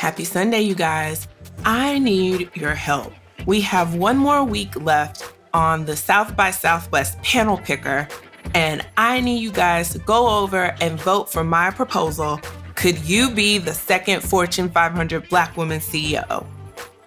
Happy Sunday, you guys. I need your help. We have one more week left on the South by Southwest panel picker, and I need you guys to go over and vote for my proposal. Could you be the second Fortune 500 Black woman CEO?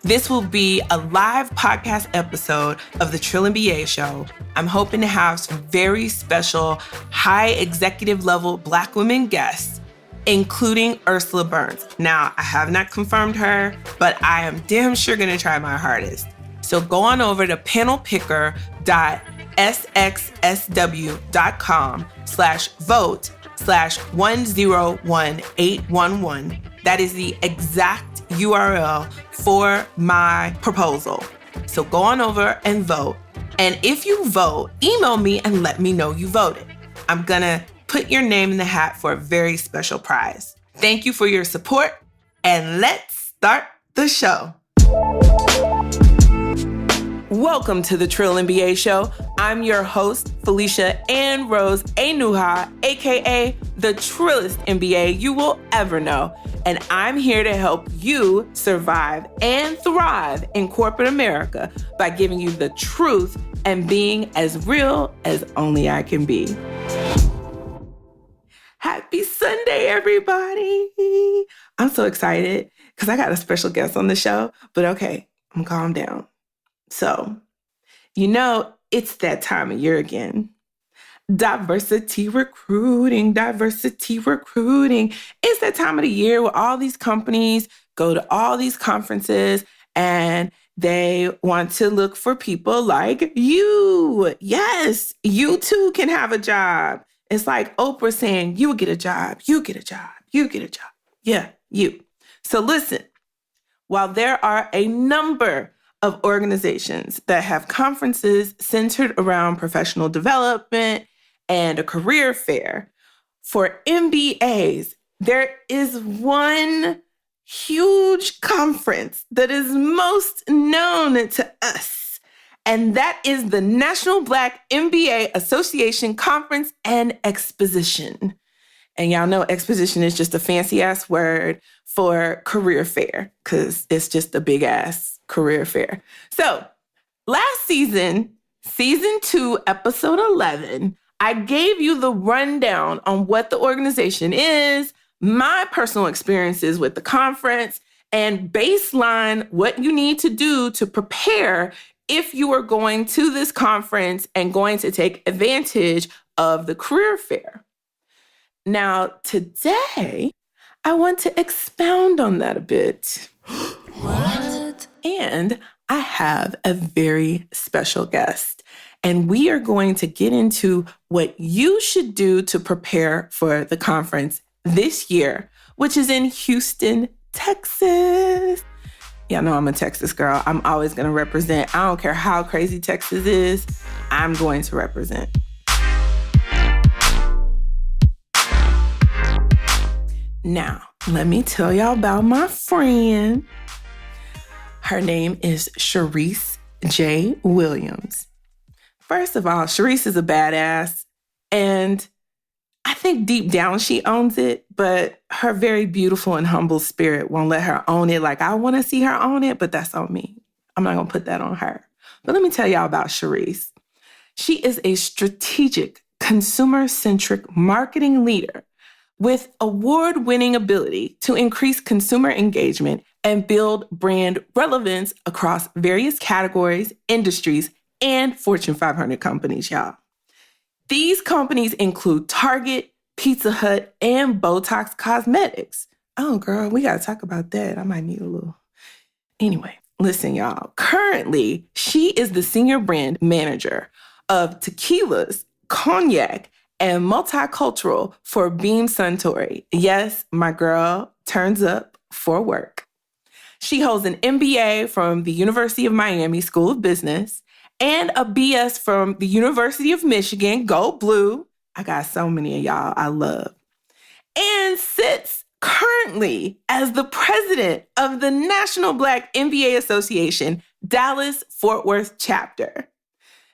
This will be a live podcast episode of the Trill MBA show. I'm hoping to have some very special high executive level Black women guests, including Ursula Burns. Now, I have not confirmed her, but I am damn sure gonna try my hardest. So go on over to panelpicker.sxsw.com/vote/101811. That is the exact URL for my proposal. So go on over and vote. And if you vote, email me and let me know you voted. I'm gonna put your name in the hat for a very special prize. Thank you for your support, and let's start the show. Welcome to the Trill MBA show. I'm your host, Felicia Ann Rose Enuha, aka the Trillest MBA you will ever know. And I'm here to help you survive and thrive in corporate America by giving you the truth and being as real as only I can be. Happy Sunday, everybody. I'm so excited because I got a special guest on the show, but okay, I'm calm down. So, it's that time of year again. Diversity recruiting. It's that time of the year where all these companies go to all these conferences and they want to look for people like you. Yes, you too can have a job. It's like Oprah saying, you get a job, you get a job, you get a job. Yeah, you. So listen, while there are a number of organizations that have conferences centered around professional development and a career fair, for MBAs, there is one huge conference that is most known to us, and that is the National Black MBA Association Conference and Exposition. And y'all know exposition is just a fancy-ass word for career fair because it's just a big-ass career fair. So last season 2, episode 11, I gave you the rundown on what the organization is, my personal experiences with the conference, and baseline what you need to do to prepare if you are going to this conference and going to take advantage of the career fair. Now, today, I want to expound on that a bit. What? And I have a very special guest, and we are going to get into what you should do to prepare for the conference this year, which is in Houston, Texas. Y'all know I'm a Texas girl. I'm always going to represent. I don't care how crazy Texas is. I'm going to represent. Now, let me tell y'all about my friend. Her name is Cherice J. Williams. First of all, Cherice is a badass, and I think deep down she owns it, but her very beautiful and humble spirit won't let her own it like I want to see her own it, but that's on me. I'm not going to put that on her. But let me tell y'all about Cherice. She is a strategic, consumer-centric marketing leader with award-winning ability to increase consumer engagement and build brand relevance across various categories, industries, and Fortune 500 companies, y'all. These companies include Target, Pizza Hut, and Botox Cosmetics. Oh, girl, we got to talk about that. I might need a little. Anyway, listen, y'all. Currently, she is the senior brand manager of tequilas, cognac, and multicultural for Beam Suntory. Yes, my girl turns up for work. She holds an MBA from the University of Miami School of Business and a BS from the University of Michigan, Go Blue. I got so many of y'all I love. And sits currently as the president of the National Black MBA Association, Dallas-Fort Worth Chapter.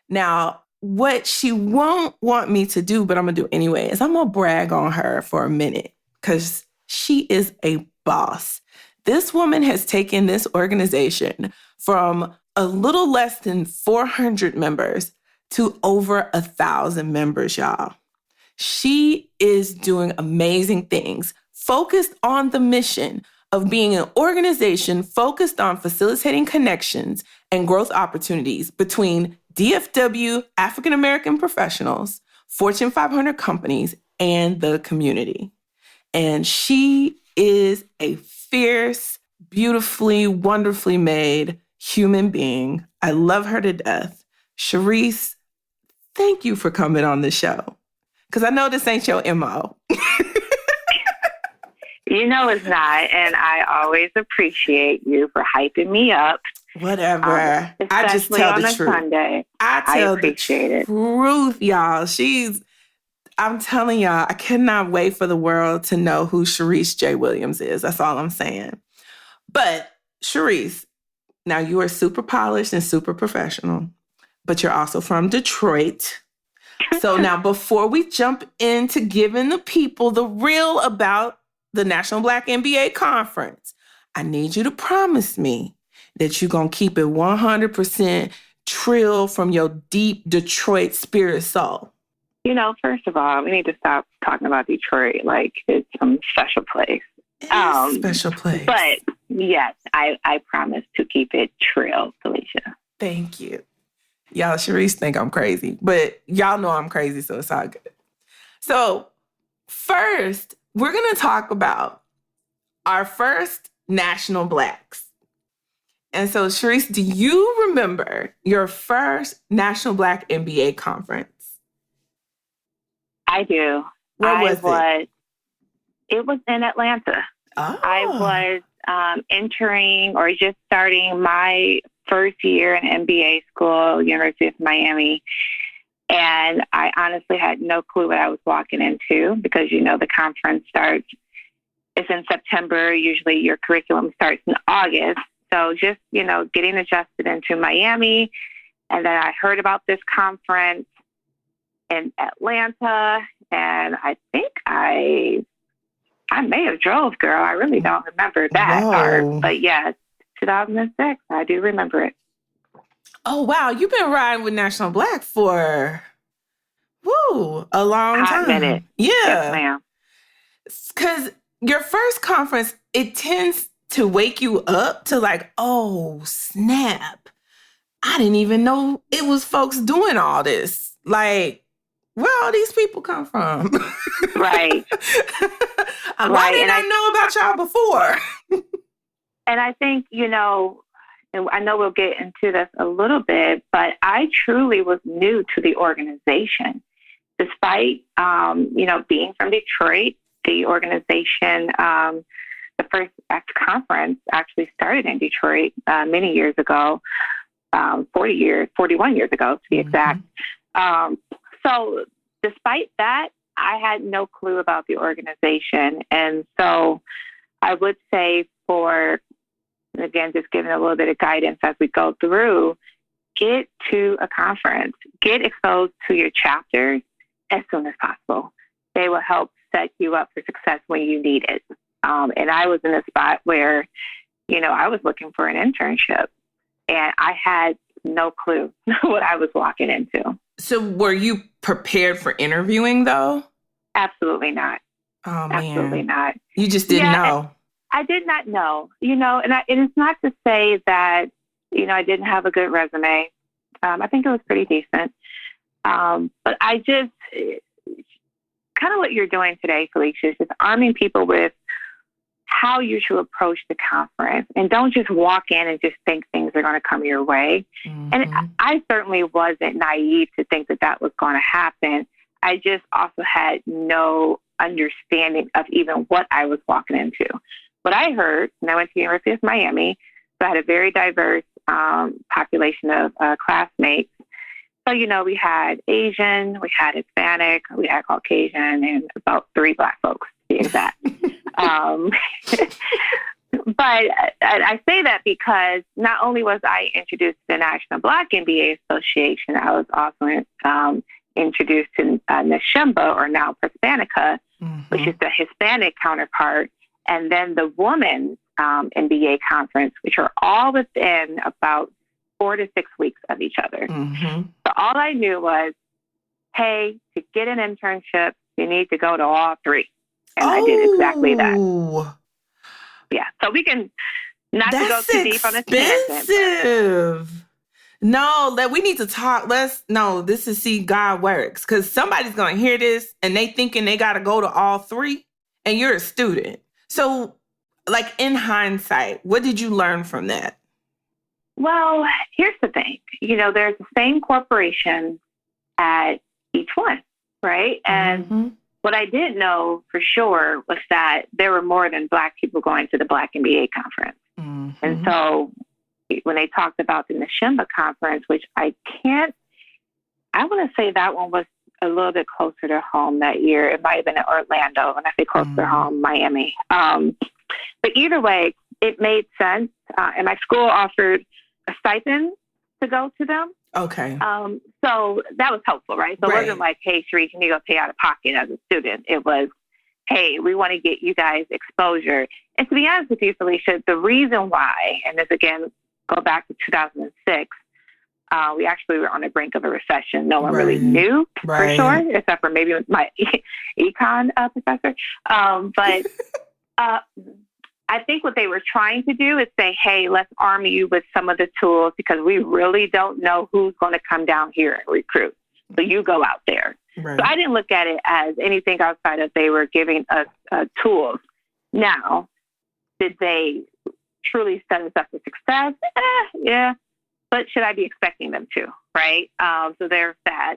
Now, what she won't want me to do, but I'm going to do anyway, is I'm going to brag on her for a minute because she is a boss. This woman has taken this organization from a little less than 400 members to over 1,000 members, y'all. She is doing amazing things, focused on the mission of being an organization focused on facilitating connections and growth opportunities between DFW African American professionals, Fortune 500 companies, and the community. And she is a fierce, beautifully, wonderfully made human being. I love her to death. Cherice, thank you for coming on the show. Because I know this ain't your MO. You know it's not, and I always appreciate you for hyping me up. Whatever. I just tell the truth. Sunday. I tell the truth, y'all. I'm telling y'all, I cannot wait for the world to know who Cherice J. Williams is. That's all I'm saying. But Cherice, now you are super polished and super professional, but you're also from Detroit. So now before we jump into giving the people the real about the National Black MBA conference, I need you to promise me that you're going to keep it 100% trill from your deep Detroit spirit soul. You know, first of all, we need to stop talking about Detroit like it's some special place. It is a special place. But yes, I promise to keep it trill, Felicia. Thank you. Y'all, Cherice think I'm crazy, but y'all know I'm crazy, so it's all good. So first, we're going to talk about our first National Blacks. And so, Cherice, do you remember your first National Black MBA conference? I do. Where was it? It was in Atlanta. Oh. I was entering or just starting my first year in MBA school, University of Miami. And I honestly had no clue what I was walking into because, you know, the conference starts, it's in September. Usually your curriculum starts in August. So just, you know, getting adjusted into Miami. And then I heard about this conference in Atlanta. And I think I may have drove, girl. I really don't remember that part. But yes, 2006. I do remember it. Oh, wow. You've been riding with National Black for, a long time. Hot minute. Yeah. Yes, ma'am. Because your first conference, it tends to wake you up to like, oh, snap. I didn't even know it was folks doing all this. Like, where all these people come from? Right. Why didn't I know about y'all before? And I think, you know, and I know we'll get into this a little bit, but I truly was new to the organization. Despite, you know, being from Detroit, the organization, the first conference actually started in Detroit many years ago, 41 years ago, to be exact. So despite that, I had no clue about the organization. And so I would say again, just giving a little bit of guidance as we go through, get to a conference, get exposed to your chapters as soon as possible. They will help set you up for success when you need it. And I was in a spot where, you know, I was looking for an internship and I had no clue what I was walking into. So were you prepared for interviewing though? Absolutely not. Oh, man. Absolutely not. You just didn't know. I did not know, you know, and it's not to say that, you know, I didn't have a good resume. I think it was pretty decent. But I just, kind of what you're doing today, Felicia, is just arming people with how you should approach the conference. And don't just walk in and just think things are going to come your way. And I certainly wasn't naive to think that that was going to happen. I just also had no understanding of even what I was walking into. What I heard, and I went to the University of Miami, so I had a very diverse population of classmates. So, you know, we had Asian, we had Hispanic, we had Caucasian, and about 3 Black folks, to be exact. But I say that because not only was I introduced to the National Black MBA Association, I was also introduced to NSHMBA, or now Hispanica, which is the Hispanic counterpart, and then the Women's MBA conference, which are all within about 4 to 6 weeks of each other. Mm-hmm. So all I knew was, hey, to get an internship, you need to go to all 3. And I did exactly that. Yeah. So we can not to go too deep on a tangent. No, we need to talk. This is see God works. Because somebody's going to hear this and they thinking they got to go to all 3 and you're a student. So like in hindsight, what did you learn from that? Well, here's the thing. There's the same corporation at each one, right? And what I didn't know for sure was that there were more than Black people going to the Black MBA conference. Mm-hmm. And so when they talked about the Nashimba conference, which I want to say that one was a little bit closer to home that year. It might have been in Orlando. When I say closer to home, Miami. But either way, it made sense. And my school offered a stipend to go to them. Okay. So that was helpful, right? So it wasn't like, hey, Cherice, you need to go pay out of pocket as a student. It was, hey, we want to get you guys exposure. And to be honest with you, Felicia, the reason why, and this again, go back to 2006, we actually were on the brink of a recession. No one really knew for sure, except for maybe my econ professor. But I think what they were trying to do is say, hey, let's arm you with some of the tools because we really don't know who's going to come down here and recruit. So you go out there. Right. So I didn't look at it as anything outside of they were giving us tools. Now, did they truly set us up for success? Yeah. But should I be expecting them to? Right. So there's that.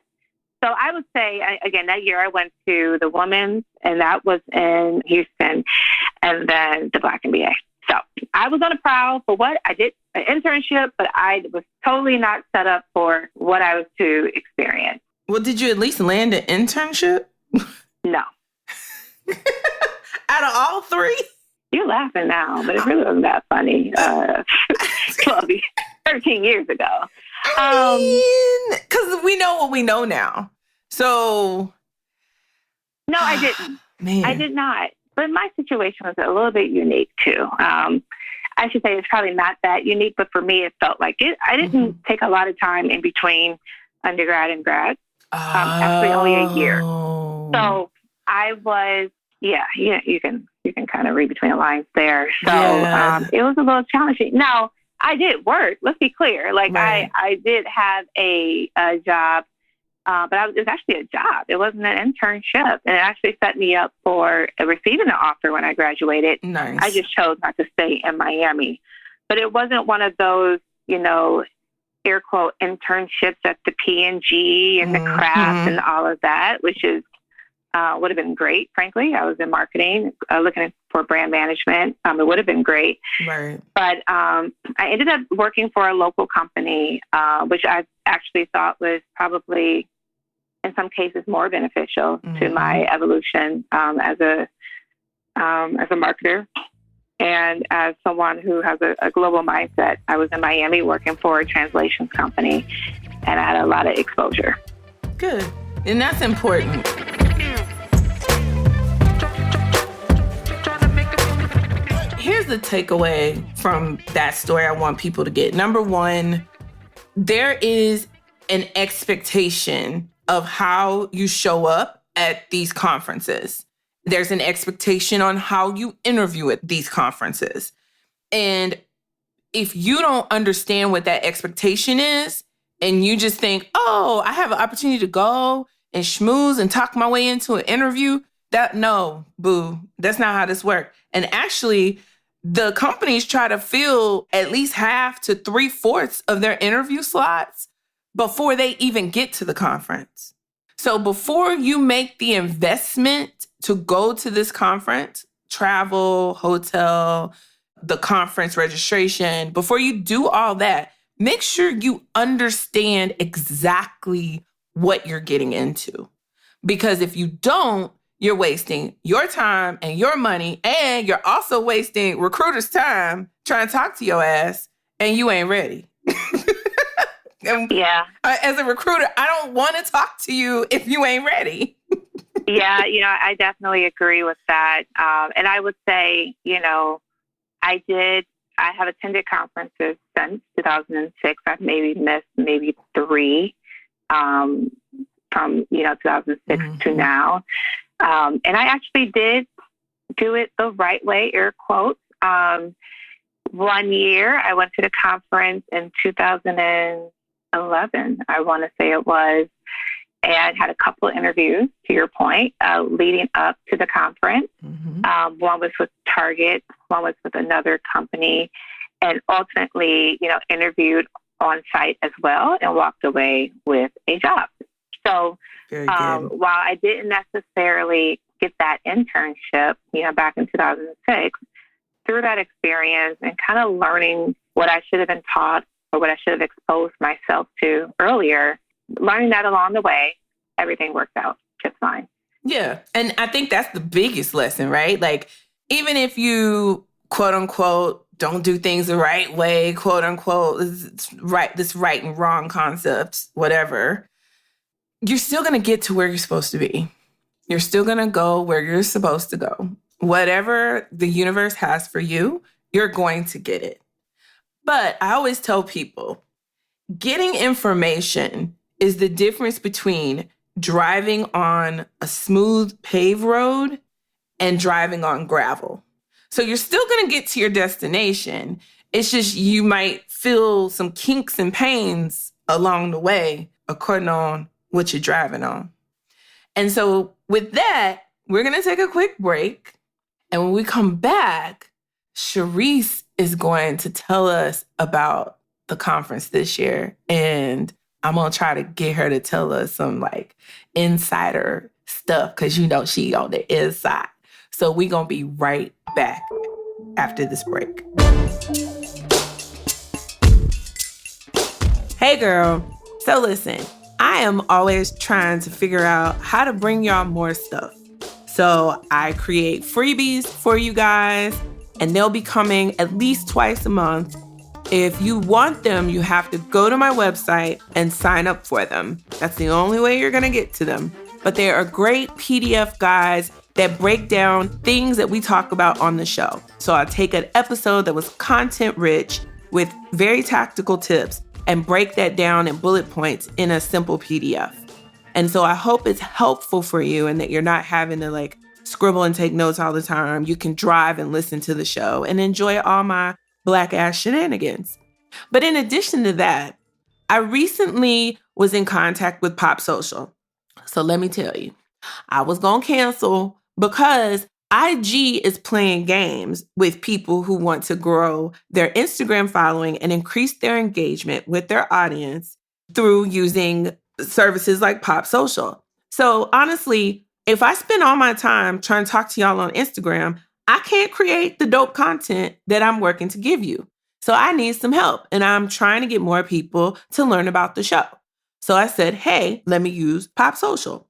So I would say, again, that year I went to the women's, and that was in Houston, and then the Black MBA. So I was on a prowl for what I did, an internship, but I was totally not set up for what I was to experience. Well, did you at least land an internship? No. Out of all 3? You're laughing now, but it really wasn't that funny. 13 years ago. Because we know what we know now. So. No, I didn't. Man. I did not. But my situation was a little bit unique, too. I should say it's probably not that unique, but for me, it felt like it. I didn't take a lot of time in between undergrad and grad. Actually, only a year. So I was, you can kind of read between the lines there. So it was a little challenging. Now, I did work. Let's be clear. Like I did have a job, but it was actually a job. It wasn't an internship. And it actually set me up for receiving an offer when I graduated. Nice. I just chose not to stay in Miami. But it wasn't one of those, air quote internships at the P&G and the craft and all of that, which is would have been great, frankly. I was in marketing, looking for brand management. It would have been great. Right. But I ended up working for a local company, which I actually thought was probably, in some cases, more beneficial to my evolution as a marketer. And as someone who has a global mindset, I was in Miami working for a translations company, and I had a lot of exposure. Good. And that's important. Here's the takeaway from that story I want people to get. Number one, there is an expectation of how you show up at these conferences. There's an expectation on how you interview at these conferences. And if you don't understand what that expectation is, and you just think, oh, I have an opportunity to go and schmooze and talk my way into an interview, no, boo, that's not how this works. And actually, the companies try to fill at least half to 3/4 of their interview slots before they even get to the conference. So before you make the investment to go to this conference, travel, hotel, the conference registration, before you do all that, make sure you understand exactly what you're getting into. Because if you don't, you're wasting your time and your money, and you're also wasting recruiters' time trying to talk to your ass, and you ain't ready. Yeah. As a recruiter, I don't want to talk to you if you ain't ready. Yeah, I definitely agree with that. And I would say, I I have attended conferences since 2006. I've maybe missed maybe 3 from 2006 to now. And I actually did do it the right way, air quotes. One year I went to the conference in 2011, I want to say it was, and had a couple of interviews, to your point, leading up to the conference. One was with Target, one was with another company, and ultimately, interviewed on site as well and walked away with a job. So while I didn't necessarily get that internship, back in 2006, through that experience and kind of learning what I should have been taught or what I should have exposed myself to earlier, learning that along the way, everything worked out just fine. Yeah. And I think that's the biggest lesson, right? Like, even if you, quote unquote, don't do things the right way, quote unquote, this right and wrong concept, whatever, you're still going to get to where you're supposed to be. You're still going to go where you're supposed to go. Whatever the universe has for you, you're going to get it. But I always tell people, getting information is the difference between driving on a smooth paved road and driving on gravel. So you're still going to get to your destination. It's just you might feel some kinks and pains along the way, according on what you're driving on. And so with that, we're going to take a quick break. And when we come back, Cherice is going to tell us about the conference this year. And I'm going to try to get her to tell us some insider stuff because she on the inside. So we're going to be right back after this break. Hey girl. So listen, I am always trying to figure out how to bring y'all more stuff. So I create freebies for you guys, and they'll be coming at least twice a month. If you want them, you have to go to my website and sign up for them. That's the only way you're going to get to them. But they are great PDF guides that break down things that we talk about on the show. So I'll take an episode that was content rich with very tactical tips and break that down in bullet points in a simple PDF. And so I hope it's helpful for you and that you're not having to scribble and take notes all the time. You can drive and listen to the show and enjoy all my Black ass shenanigans. But in addition to that, I recently was in contact with Pop Social. So let me tell you, I was going to cancel because IG is playing games with people who want to grow their Instagram following and increase their engagement with their audience through using services like Pop Social. So honestly, if I spend all my time trying to talk to y'all on Instagram, I can't create the dope content that I'm working to give you. So I need some help, and I'm trying to get more people to learn about the show. So I said, hey, let me use Pop Social.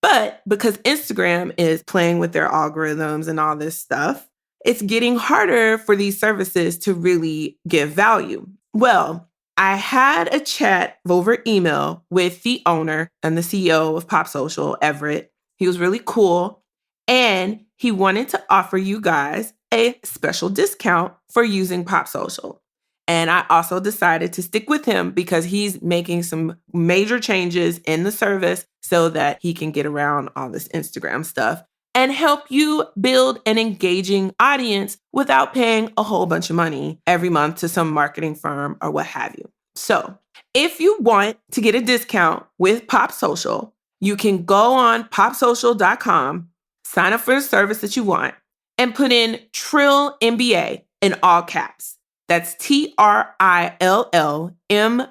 But because Instagram is playing with their algorithms and all this stuff, it's getting harder for these services to really give value. Well, I had a chat over email with the owner and the CEO of Pop Social, Everett. He was really cool. And he wanted to offer you guys a special discount for using Pop Social. And I also decided to stick with him because he's making some major changes in the service so that he can get around all this Instagram stuff and help you build an engaging audience without paying a whole bunch of money every month to some marketing firm or what have you. So if you want to get a discount with Pop Social, you can go on popsocial.com, sign up for the service that you want, and put in Trill MBA in all caps. That's TRILL in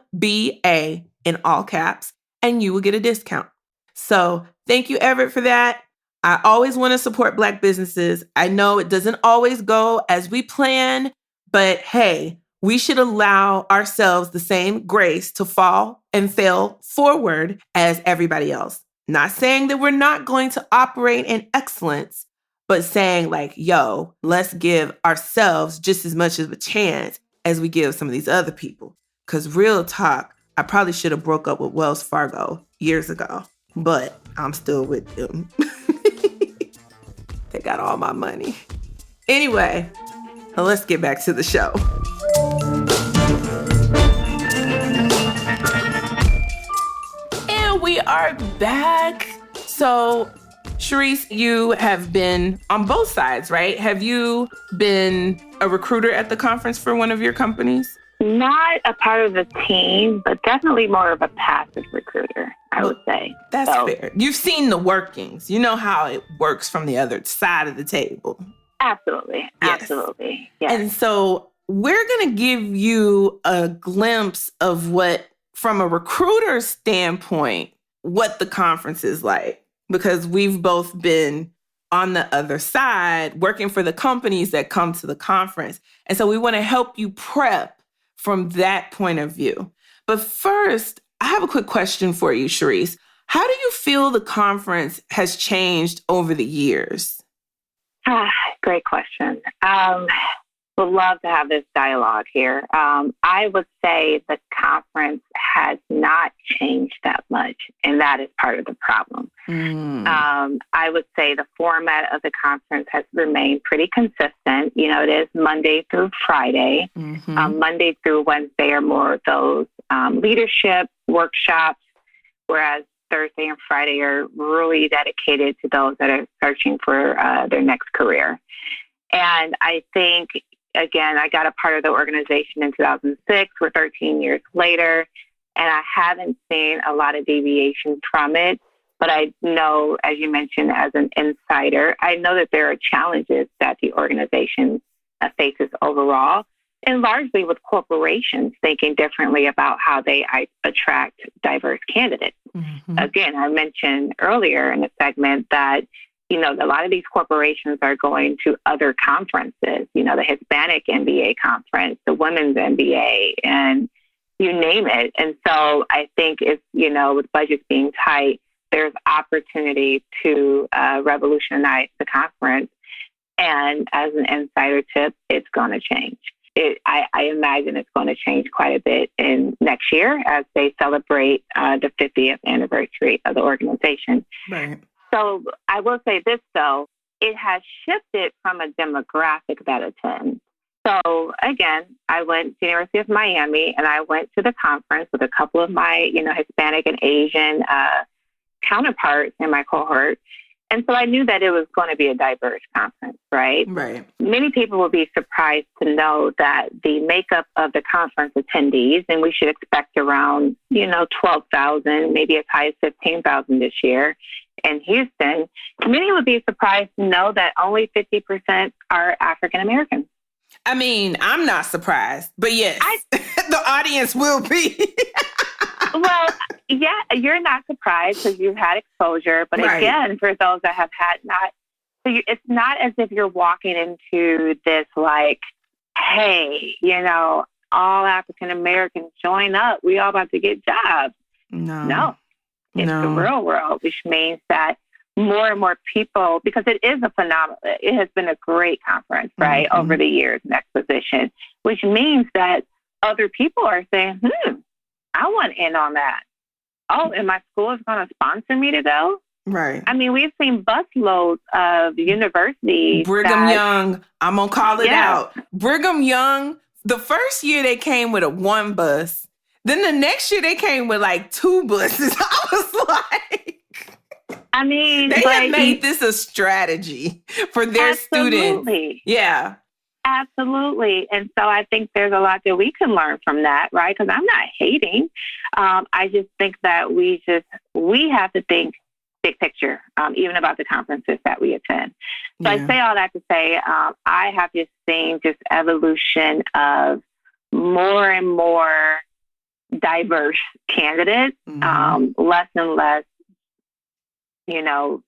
all caps, and you will get a discount. So thank you, Everett, for that. I always want to support Black businesses. I know it doesn't always go as we plan, but hey, we should allow ourselves the same grace to fall and fail forward as everybody else. Not saying that we're not going to operate in excellence, but saying yo, let's give ourselves just as much of a chance as we give some of these other people. Because real talk, I probably should have broke up with Wells Fargo years ago, but I'm still with them. They got all my money. Anyway, Let's get back to the show. And we are back. So, Cherice, you have been on both sides, right? Have you been a recruiter at the conference for one of your companies? Not a part of the team, but definitely more of a passive recruiter, I would say. That's fair. You've seen the workings. You know how it works from the other side of the table. Absolutely. Yes. Absolutely. Yes. And so we're going to give you a glimpse of what, from a recruiter standpoint, what the conference is like, because we've both been on the other side working for the companies that come to the conference. And so we want to help you prep from that point of view. But first, I have a quick question for you, Cherice. How do you feel the conference has changed over the years? Great question. Would love to have this dialogue here. I would say the conference has not changed that much, and that is part of the problem. I would say the format of the conference has remained pretty consistent. You know, it is Monday through Friday. Monday through Wednesday are more of those leadership workshops, whereas Thursday and Friday are really dedicated to those that are searching for their next career. And I think, again, I got a part of the organization in 2006. We're 13 years later, and I haven't seen a lot of deviation from it. But I know, as you mentioned, as an insider, I know that there are challenges that the organization faces overall, and largely with corporations thinking differently about how they attract diverse candidates. Again, I mentioned earlier in the segment that, you know, a lot of these corporations are going to other conferences, you know, the Hispanic MBA conference, the Women's MBA, and you name it. And so I think if, you know, with budgets being tight, there's opportunity to revolutionize the conference. And as an insider tip, it's going to change. I imagine it's going to change quite a bit in next year as they celebrate the 50th anniversary of the organization. Right. So I will say this, though, it has shifted from a demographic that attends. So again, I went to the University of Miami, and I went to the conference with a couple of my, you know, Hispanic and Asian counterparts in my cohort. And so I knew that it was going to be a diverse conference, right? Right. Many people will be surprised to know that the makeup of the conference attendees, and we should expect around, you know, 12,000, maybe as high as 15,000 this year in Houston. Many would be surprised to know that only 50% are African Americans. I mean, I'm not surprised, but yes, the audience will be. Well, yeah, you're not surprised because you've had exposure. But again, for those that have had not, so it's not as if you're walking into this like, hey, you know, all African Americans join up. We all about to get jobs. No, it's the real world, which means that more and more people, because it is a phenomenon. It has been a great conference, right, over the years in exposition, which means that other people are saying, I want in on that. Oh, and my school is going to sponsor me to go? Right. I mean, we've seen busloads of universities. Brigham Young, I'm going to call it out. Brigham Young, the first year they came with a one bus. Then the next year they came with like two buses. I was like, I mean, they have made this a strategy for their students. Yeah. Absolutely. And so I think there's a lot that we can learn from that, right? Because I'm not hating. I just think that we have to think big picture, even about the conferences that we attend. So I say all that to say, I have just seen just evolution of more and more diverse candidates, less and less, you know,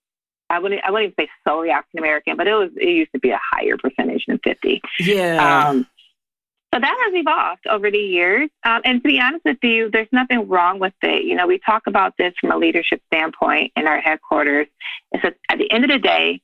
I wouldn't even say solely African American, but it used to be a higher percentage than 50. Yeah. So that has evolved over the years. And to be honest with you, there's nothing wrong with it. You know, we talk about this from a leadership standpoint in our headquarters. It's at the end of the day,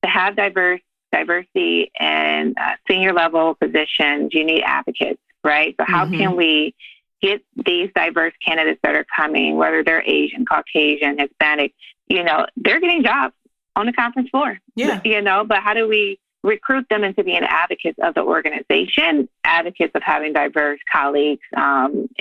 to have diversity and senior level positions, you need advocates, right? So how can we get these diverse candidates that are coming, whether they're Asian, Caucasian, Hispanic, you know, they're getting jobs on the conference floor, you know, but how do we recruit them into being advocates of the organization, advocates of having diverse colleagues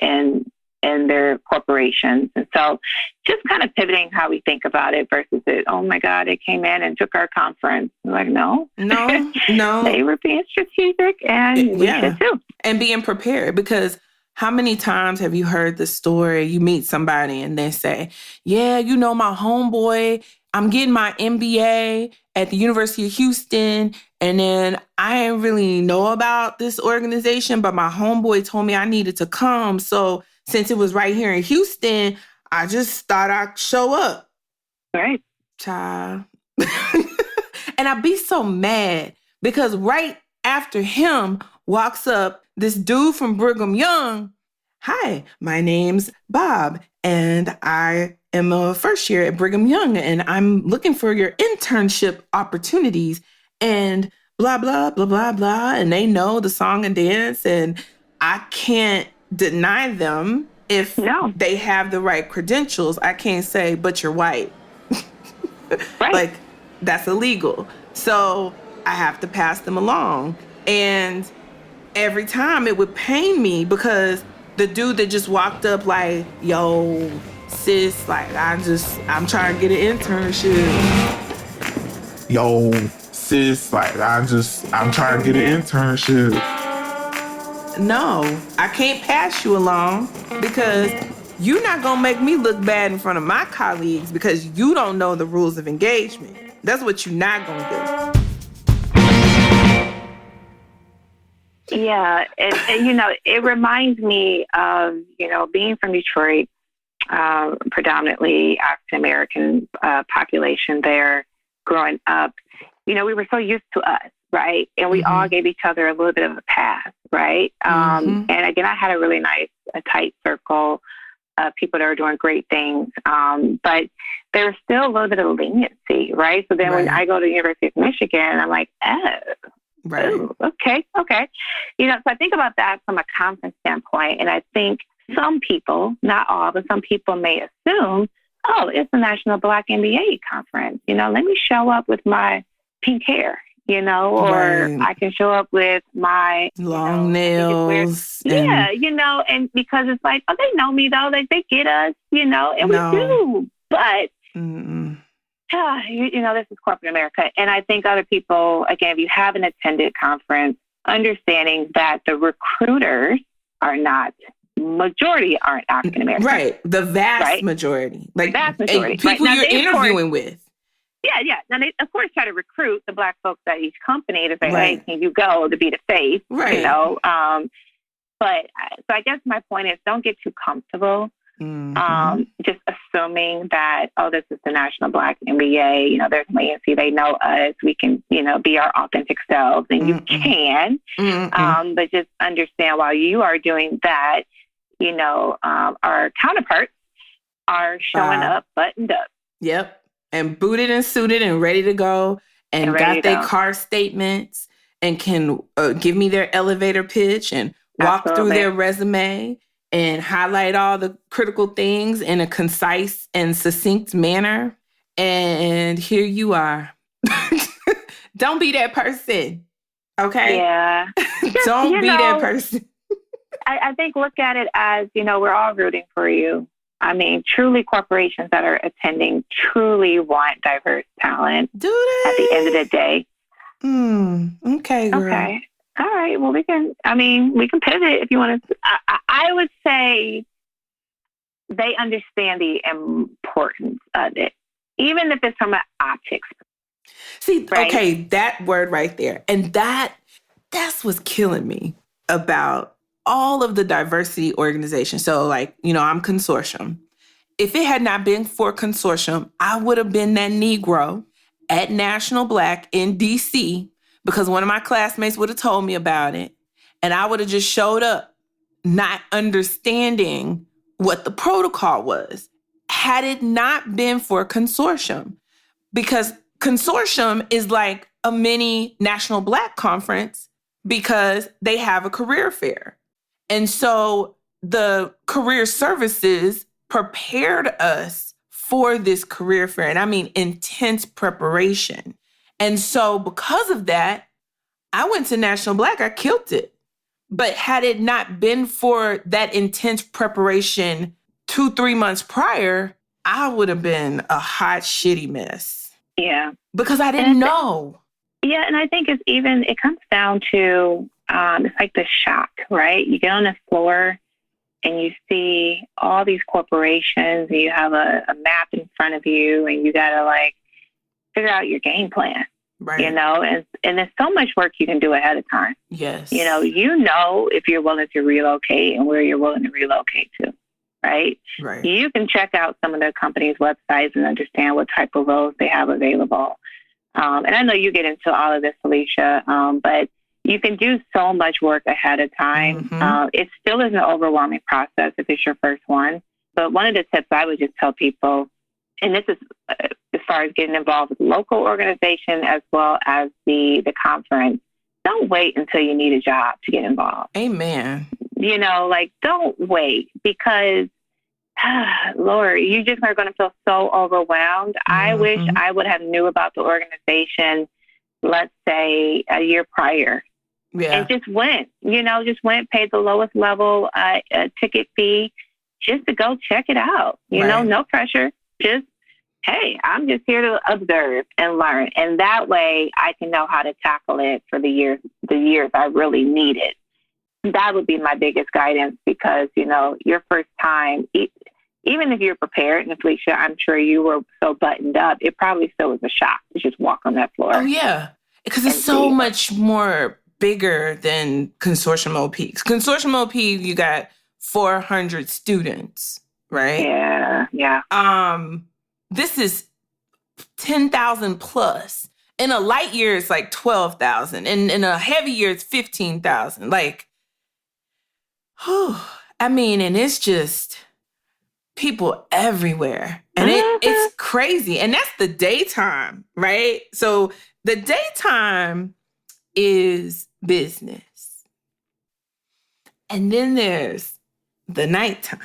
in their corporations. And so just kind of pivoting how we think about it versus it, oh my God, it came in and took our conference. I'm like, no. They were being strategic, and we should too. And being prepared, because how many times have you heard the story? You meet somebody and they say, yeah, my homeboy, I'm getting my MBA at the University of Houston. And then I didn't really know about this organization, but my homeboy told me I needed to come. So since it was right here in Houston, I just thought I'd show up. Right. Child. And I'd be so mad because right after him walks up this dude from Brigham Young. Hi, my name's Bob, and I am a first year at Brigham Young, and I'm looking for your internship opportunities, and blah, blah, blah, blah, blah. And they know the song and dance, and I can't deny them if they have the right credentials. I can't say, but you're white. Right. Like, that's illegal. So I have to pass them along. And every time it would pain me because the dude that just walked up like, yo, sis, like, I'm trying to get an internship. Yo, sis, like, I'm trying to get an internship. No, I can't pass you along because you're not going to make me look bad in front of my colleagues because you don't know the rules of engagement. That's what you're not going to do. Yeah, it reminds me of, being from Detroit, predominantly African-American population there growing up. We were so used to us, right? And we all gave each other a little bit of a pass, right? And again, I had a tight circle of people that were doing great things. But there was still a little bit of leniency, right? So then when I go to the University of Michigan, I'm like, right. Ooh, okay. So I think about that from a conference standpoint. And I think some people, not all, but some people may assume, oh, it's the National Black MBA conference. Let me show up with my pink hair, or I can show up with my long nails. And because it's like, oh, they know me though. Like, they get us, and we do. But, this is corporate America. And I think other people, again, if you haven't attended conference, understanding that the recruiters majority aren't African American. Right. The vast majority. Like, vast majority. People you're interviewing with. Yeah. Now, they, of course, try to recruit the Black folks at each company to say, hey, can you go to be the face? Right. But so I guess my point is, don't get too comfortable. Just assuming that, oh, this is the National Black MBA, there's leniency, they know us, we can, be our authentic selves, and you can, but just understand while you are doing that, our counterparts are showing up, buttoned up. Yep. And booted and suited and ready to go and got their car statements and can give me their elevator pitch and walk through their resume and highlight all the critical things in a concise and succinct manner. And here you are. Don't be that person. Okay? Yeah. Don't be that person. I think look at it as, we're all rooting for you. I mean, truly corporations that are attending truly want diverse talent. Do they? At the end of the day. Okay, girl. Okay. All right. Well, we can pivot if you want to. I would say they understand the importance of it, even if it's from an optics. See, okay, that word right there. And that's what's killing me about all of the diversity organizations. So I'm consortium. If it had not been for consortium, I would have been that Negro at National Black in DC because one of my classmates would have told me about it. And I would have just showed up not understanding what the protocol was had it not been for consortium. Because consortium is like a mini National Black conference because they have a career fair. And so the career services prepared us for this career fair. And I mean, intense preparation. And so because of that, I went to National Black, I killed it. But had it not been for that intense preparation 2-3 months prior, I would have been a hot, shitty mess. Yeah. Because I didn't know. Yeah, and I think it comes down to, it's like the shock, right? You get on the floor and you see all these corporations and you have a map in front of you and you got to like figure out your game plan. Right. You know, and there's so much work you can do ahead of time. Yes. You know if you're willing to relocate and where you're willing to relocate to, right? Right. You can check out some of the companies' websites and understand what type of roles they have available. And I know you get into all of this, Felicia, but you can do so much work ahead of time. Mm-hmm. It still is an overwhelming process if it's your first one. But one of the tips I would just tell people, and this is as far as getting involved with local organization as well as the conference, don't wait until you need a job to get involved. Amen. You know, like, don't wait because, Lord, you just are going to feel so overwhelmed. Mm-hmm. I wish I would have knew about the organization, let's say, a year prior. Yeah. And just went, paid the lowest level ticket fee just to go check it out. You know, no pressure. Just, hey, I'm just here to observe and learn. And that way I can know how to tackle it for the years I really need it. That would be my biggest guidance because, your first time, even if you're prepared, and Felicia, I'm sure you were so buttoned up, it probably still was a shock to just walk on that floor. Oh, yeah. Because it's so much more bigger than Consortium OP. Consortium OP, you got 400 students, right? Yeah. This is 10,000 plus. In a light year, it's like 12,000. And in a heavy year, it's 15,000. Like, and it's just people everywhere. And it's crazy. And that's the daytime, right? So the daytime is business. And then there's the nighttime.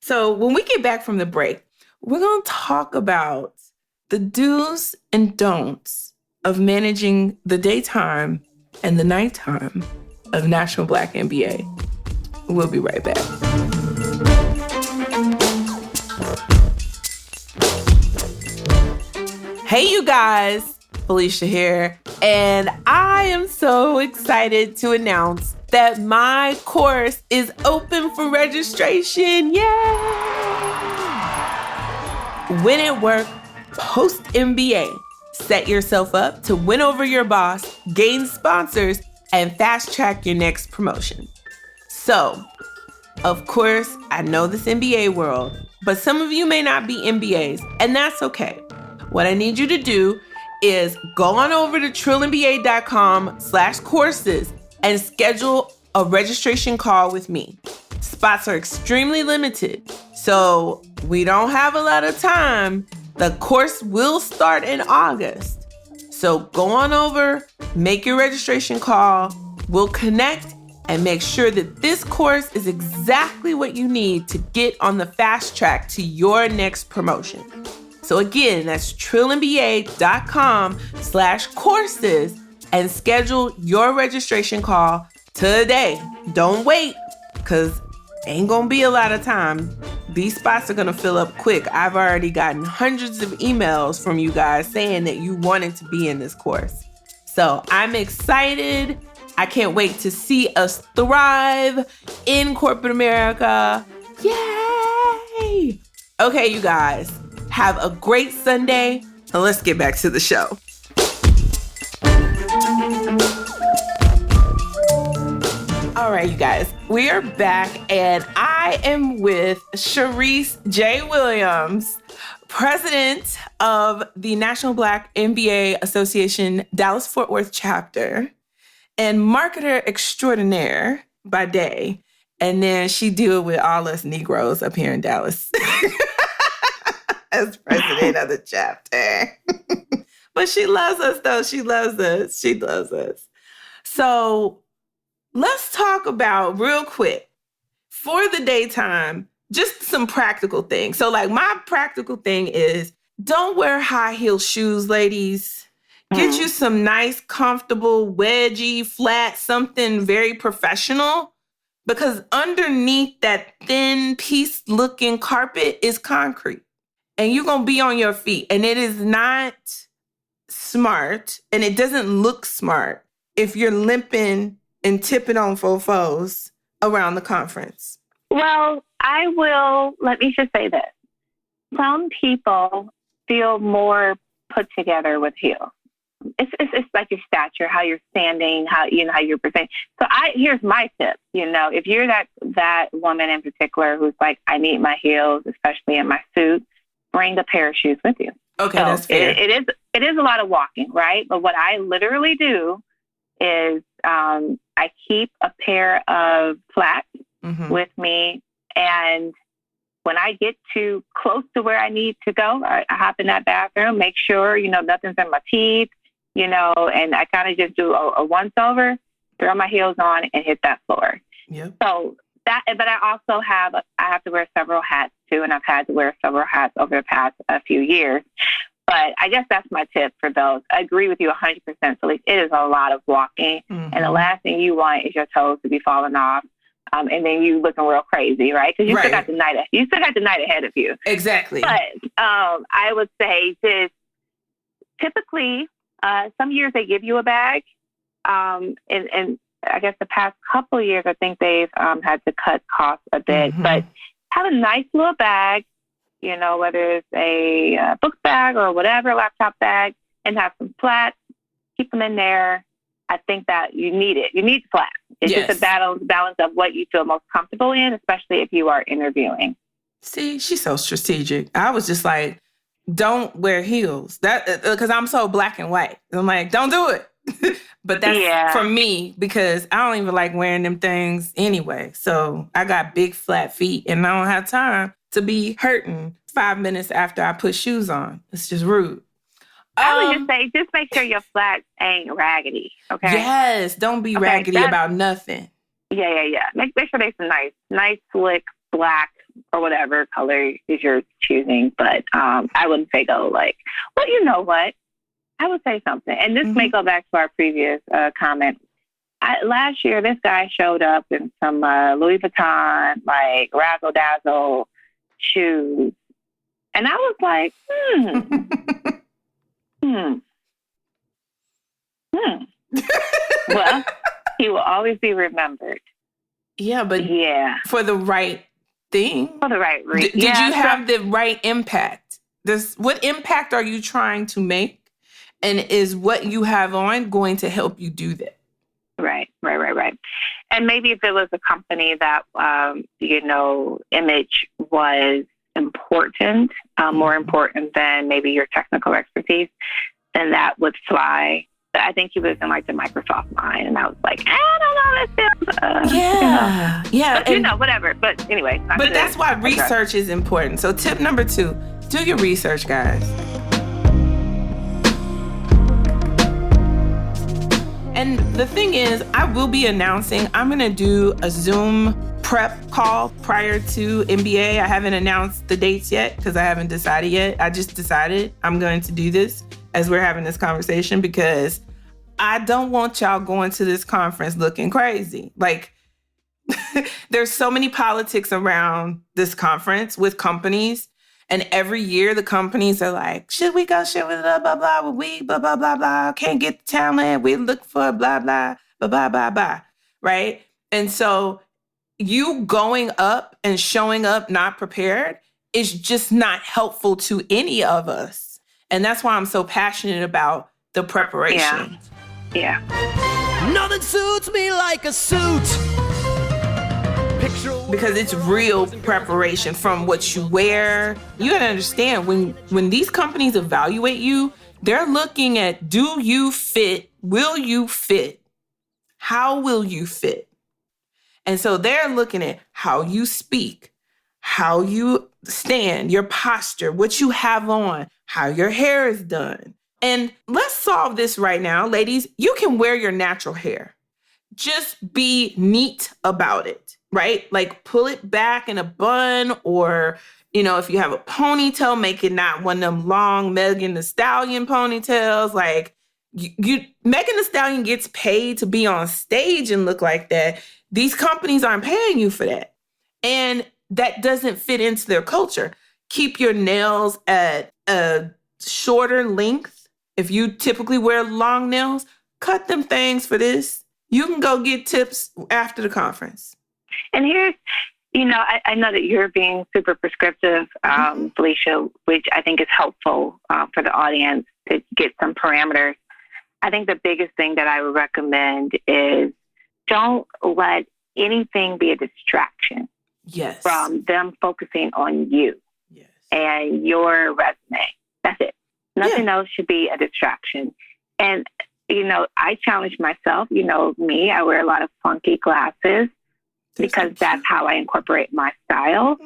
So when we get back from the break, we're going to talk about the do's and don'ts of managing the daytime and the nighttime of National Black MBA. We'll be right back. Hey, you guys, Felicia here, and I am so excited to announce that my course is open for registration. Yay! Win at Work Post-MBA. Set yourself up to win over your boss, gain sponsors, and fast-track your next promotion. So, of course, I know this MBA world, but some of you may not be MBAs, and that's okay. What I need you to do is go on over to trillandba.com/courses and schedule a registration call with me. Spots are extremely limited, so we don't have a lot of time. The course will start in August. So go on over, make your registration call. We'll connect and make sure that this course is exactly what you need to get on the fast track to your next promotion. So again, that's trillandba.com/courses and schedule your registration call today. Don't wait, because ain't gonna be a lot of time. These spots are gonna fill up quick. I've already gotten hundreds of emails from you guys saying that you wanted to be in this course. So I'm excited. I can't wait to see us thrive in corporate America. Yay! Okay, you guys, have a great Sunday. And let's get back to the show. All right, you guys, we are back, and I am with Cherice J. Williams, president of the National Black MBA Association Dallas-Fort Worth Chapter, and marketer extraordinaire by day. And then she deal with all us Negroes up here in Dallas as president of the chapter. But she loves us, though. She loves us. She loves us. So let's talk about, real quick, for the daytime, just some practical things. So like my practical thing is, don't wear high heel shoes, ladies. Get you some nice, comfortable, wedgie, flat, something very professional. Because underneath that thin piece-looking carpet is concrete. And you're going to be on your feet. And it is not smart, and it doesn't look smart if you're limping and tipping on fofos around the conference. Well, let me just say this. Some people feel more put together with heels. It's like your stature, how you're standing, how you're presenting. So here's my tip. If you're that woman in particular who's like, I need my heels, especially in my suit, bring a pair of shoes with you. Okay, so that's fair. It is a lot of walking, right? But what I literally do is I keep a pair of flats with me, and when I get too close to where I need to go, I hop in that bathroom, make sure nothing's in my teeth. And I kind of just do a once over, throw my heels on, and hit that floor. Yep. So but I also have to wear several hats too, and I've had to wear several hats over the past few years. But I guess that's my tip for those. I agree with you 100%. So it is a lot of walking, and the last thing you want is your toes to be falling off, and then you looking real crazy, right? Because you still got the night. You still got the night ahead of you. Exactly. But I would say this. Typically, some years they give you a bag, and I guess the past couple of years, I think they've had to cut costs a bit. But have a nice little bag, whether it's a book bag or whatever, laptop bag, and have some flats. Keep them in there. I think that you need it. You need flats. It's just a balance of what you feel most comfortable in, especially if you are interviewing. See, she's so strategic. I was just like, don't wear heels. That because I'm so black and white. I'm like, don't do it. But that's for me because I don't even like wearing them things anyway. So I got big flat feet and I don't have time to be hurting 5 minutes after I put shoes on. It's just rude. I would just say, just make sure your flats ain't raggedy. Okay. Yes, don't be raggedy about nothing. Yeah. Make sure they're some nice, slick black or whatever color is your choosing. But I wouldn't say go like, well, you know what? I would say something. And this may go back to our previous comment. Last year, this guy showed up in some Louis Vuitton, like razzle dazzle shoes. And I was like, Well, he will always be remembered. Yeah, but for the right thing. For the right reason. Did you have the right impact? What impact are you trying to make? And is what you have on going to help you do that? Right. And maybe if it was a company that, image was important, more important than maybe your technical expertise, then that would fly. But I think he was in like the Microsoft line, and I was like, I don't know, that feels, yeah. But, whatever. But anyway. But that's why research is important. So tip number 2, do your research, guys. And the thing is, I will be announcing, I'm going to do a Zoom prep call prior to MBA. I haven't announced the dates yet because I haven't decided yet. I just decided I'm going to do this as we're having this conversation because I don't want y'all going to this conference looking crazy. Like, there's so many politics around this conference with companies. And every year the companies are like, should we go, should we, blah, blah, blah, we, blah, blah, blah, blah, can't get the talent, we look for blah, blah, blah, blah, blah, blah, right? And so you going up and showing up not prepared is just not helpful to any of us. And that's why I'm so passionate about the preparation. Yeah. Nothing suits me like a suit. Because it's real preparation from what you wear. You gotta understand, when these companies evaluate you, they're looking at, do you fit? Will you fit? How will you fit? And so they're looking at how you speak, how you stand, your posture, what you have on, how your hair is done. And let's solve this right now. Ladies, you can wear your natural hair. Just be neat about it, right? Like pull it back in a bun, or, if you have a ponytail, make it not one of them long Megan Thee Stallion ponytails. Like, Megan Thee Stallion gets paid to be on stage and look like that. These companies aren't paying you for that. And that doesn't fit into their culture. Keep your nails at a shorter length. If you typically wear long nails, cut them things for this. You can go get tips after the conference. And here's, I know that you're being super prescriptive, Felicia, which I think is helpful for the audience to get some parameters. I think the biggest thing that I would recommend is don't let anything be a distraction from them focusing on you and your resume. That's it. Nothing else should be a distraction. And, I challenge myself. Me, I wear a lot of funky glasses because that's how I incorporate my style.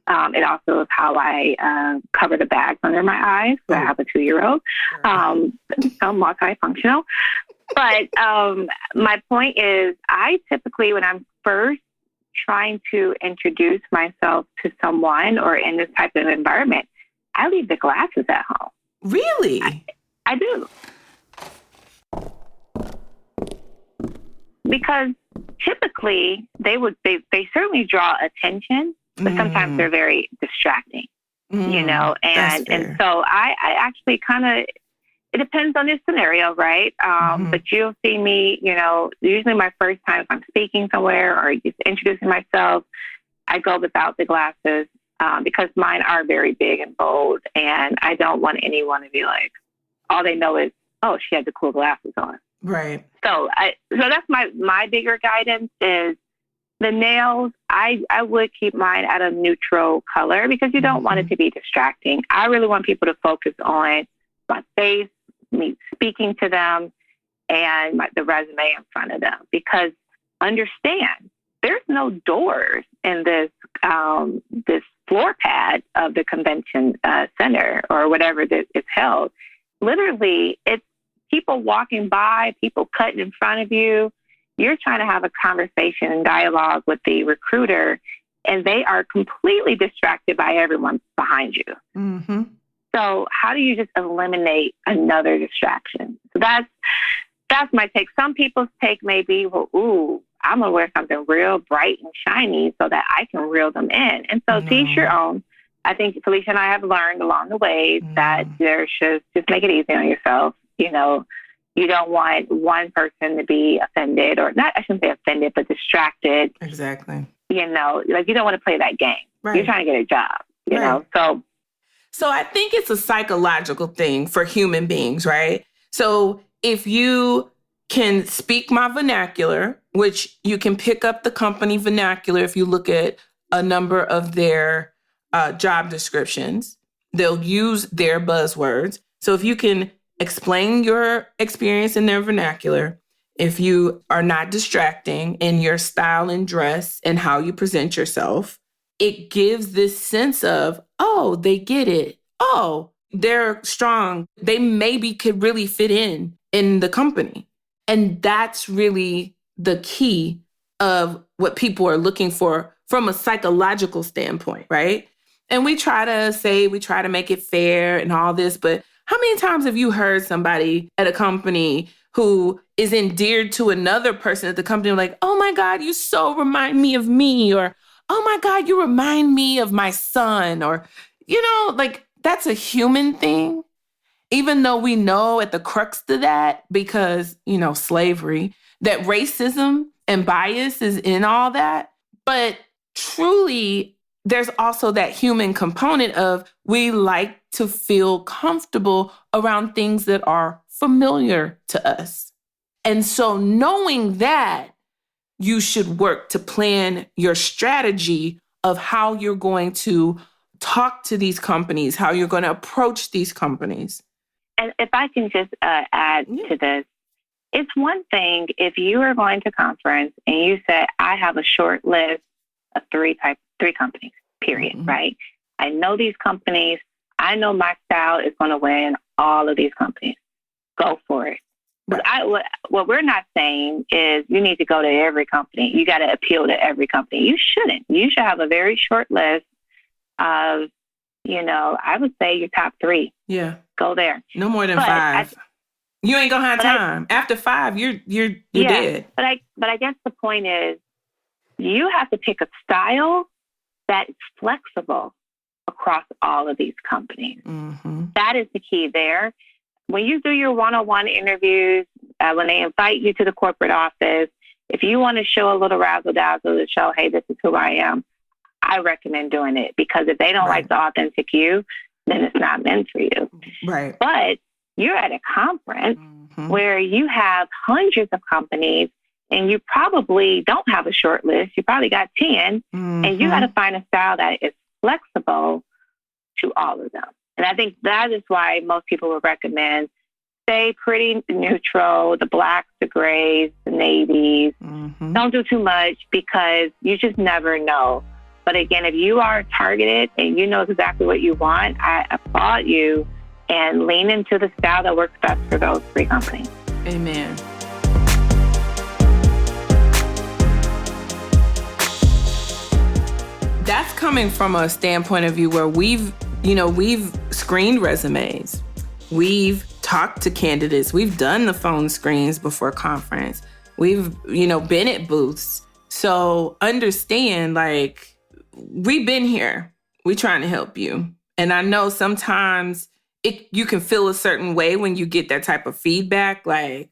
It also is how I cover the bags under my eyes. I have a 2-year-old. So multifunctional. But my point is, I typically, when I'm first trying to introduce myself to someone or in this type of environment, I leave the glasses at home. Really? I do. Because typically they certainly draw attention, but sometimes they're very distracting, and so I actually it depends on this scenario, right? But you'll see me, usually my first time if I'm speaking somewhere or just introducing myself, I go without the glasses because mine are very big and bold, and I don't want anyone to be like, all they know is, oh, she had the cool glasses on. Right. So that's my bigger guidance is the nails. I would keep mine at a neutral color because you don't want it to be distracting. I really want people to focus on my face, me speaking to them, and the resume in front of them. Because understand, there's no doors in this floor pad of the convention center or whatever that is held. Literally, it's people walking by, people cutting in front of you. You're trying to have a conversation and dialogue with the recruiter, and they are completely distracted by everyone behind you. So how do you just eliminate another distraction? So that's my take. Some people's take may be, well, I'm going to wear something real bright and shiny so that I can reel them in. And so to each your own. I think Felicia and I have learned along the way that there should just make it easy on yourself. You don't want one person to be offended or not, I shouldn't say offended, but distracted. Exactly. You don't want to play that game. Right. You're trying to get a job, you know? So I think it's a psychological thing for human beings, right? So if you can speak my vernacular, which you can pick up the company vernacular if you look at a number of their job descriptions, they'll use their buzzwords. So if you can explain your experience in their vernacular, if you are not distracting in your style and dress and how you present yourself, it gives this sense of, oh, they get it. Oh, they're strong. They maybe could really fit in the company. And that's really the key of what people are looking for from a psychological standpoint, right? And we try to make it fair and all this, but how many times have you heard somebody at a company who is endeared to another person at the company like, oh my God, you so remind me of me, or oh my God, you remind me of my son, or, that's a human thing. Even though we know at the crux of that, because, slavery, that racism and bias is in all that. But truly, there's also that human component of we like to feel comfortable around things that are familiar to us. And so knowing that, you should work to plan your strategy of how you're going to talk to these companies, how you're going to approach these companies. And if I can just add to this, it's one thing if you are going to conference and you say, I have a short list of three companies, period, right? I know these companies. I know my style is going to win all of these companies. Go for it. Right. What we're not saying is you need to go to every company. You got to appeal to every company. You shouldn't. You should have a very short list of, I would say your top 3. Yeah. Go there. No more than 5. You ain't gonna have time. After 5, you're dead. But I guess the point is, you have to pick a style that is flexible across all of these companies. Mm-hmm. That is the key there. When you do your one-on-one interviews, when they invite you to the corporate office, if you want to show a little razzle-dazzle to show, hey, this is who I am, I recommend doing it, because if they don't like the authentic you, then it's not meant for you. Right. But you're at a conference where you have hundreds of companies, and you probably don't have a short list. You probably got 10, and you got to find a style that is flexible to all of them. And I think that is why most people would recommend stay pretty neutral, the blacks, the grays, the navies. Don't do too much, because you just never know. But again, if you are targeted and you know exactly what you want, I applaud you, and lean into the style that works best for those 3 companies. Amen. That's coming from a standpoint of view where we've screened resumes. We've talked to candidates. We've done the phone screens before conference. We've, been at booths. So understand, we've been here. We're trying to help you. And I know sometimes you can feel a certain way when you get that type of feedback. Like,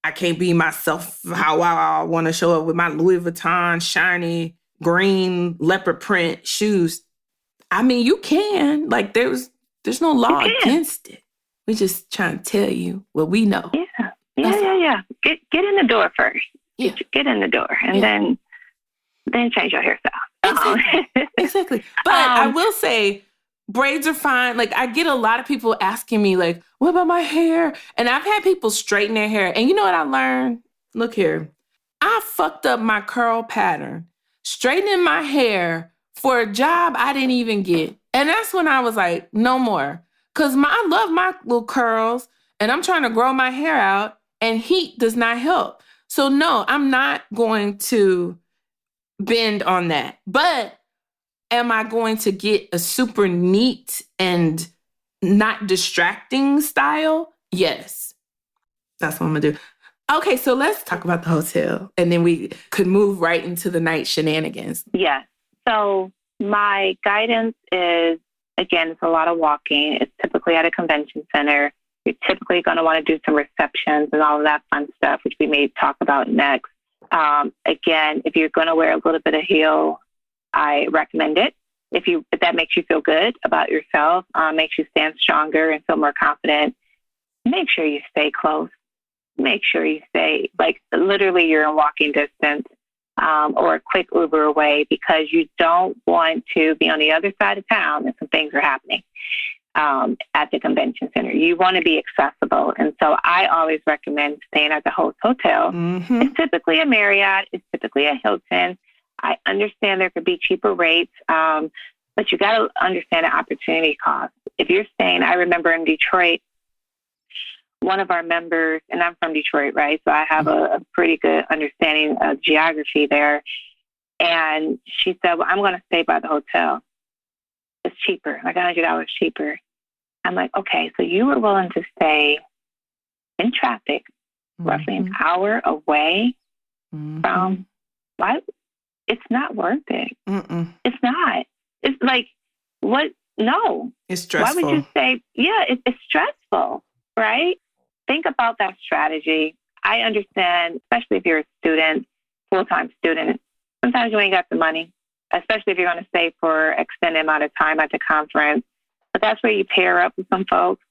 I can't be myself how I want to show up with my Louis Vuitton shiny green leopard print shoes. I mean, you can. There's no law against it. We just trying to tell you what we know. Yeah. Get in the door first. Yeah. Get in the door, and then change your hairstyle. Exactly. But I will say, braids are fine. I get a lot of people asking me, what about my hair? And I've had people straighten their hair. And you know what I learned? Look here. I fucked up my curl pattern, straightening my hair for a job I didn't even get. And that's when I was like, no more. Because I love my little curls, and I'm trying to grow my hair out, and heat does not help. So no, I'm not going to bend on that. But am I going to get a super neat and not distracting style? Yes. That's what I'm going to do. Okay, so let's talk about the hotel, and then we could move right into the night shenanigans. Yes. So my guidance is, again, it's a lot of walking. It's typically at a convention center. You're typically going to want to do some receptions and all of that fun stuff, which we may talk about next. Again, if you're going to wear a little bit of heel, I recommend it. If that makes you feel good about yourself, makes you stand stronger and feel more confident, make sure you stay close. Make sure you stay, literally you're in walking distance, or a quick Uber away, because you don't want to be on the other side of town and some things are happening at the convention center. You want to be accessible. And so I always recommend staying at the host hotel. It's typically a Marriott. It's typically a Hilton. I understand there could be cheaper rates, but you got to understand the opportunity cost. If you're staying, I remember in Detroit, one of our members, and I'm from Detroit, right? So I have a pretty good understanding of geography there. And she said, well, I'm going to stay by the hotel. It's cheaper, $100 cheaper. I'm like, okay, so you were willing to stay in traffic, roughly an hour away from, why? It's not worth it. It's not. It's like, what? No. It's stressful. Why would you say, it's stressful, right? Think about that strategy. I understand, especially if you're a student, full-time student, sometimes you ain't got the money, especially if you're going to stay for an extended amount of time at the conference. But that's where you pair up with some folks.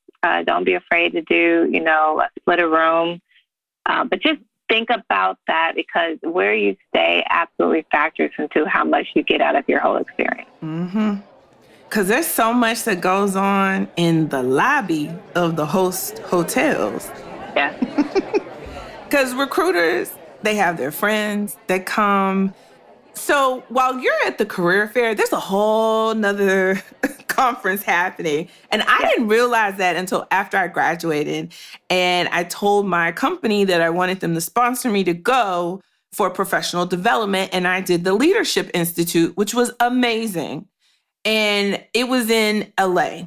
Don't be afraid to do, split a room. But just think about that, because where you stay absolutely factors into how much you get out of your whole experience. Because there's so much that goes on in the lobby of the host hotels. Yeah. Because recruiters, they have their friends that come. So while you're at the career fair, there's a whole nother conference happening. And I didn't realize that until after I graduated. And I told my company that I wanted them to sponsor me to go for professional development. And I did the Leadership Institute, which was amazing. And it was in LA.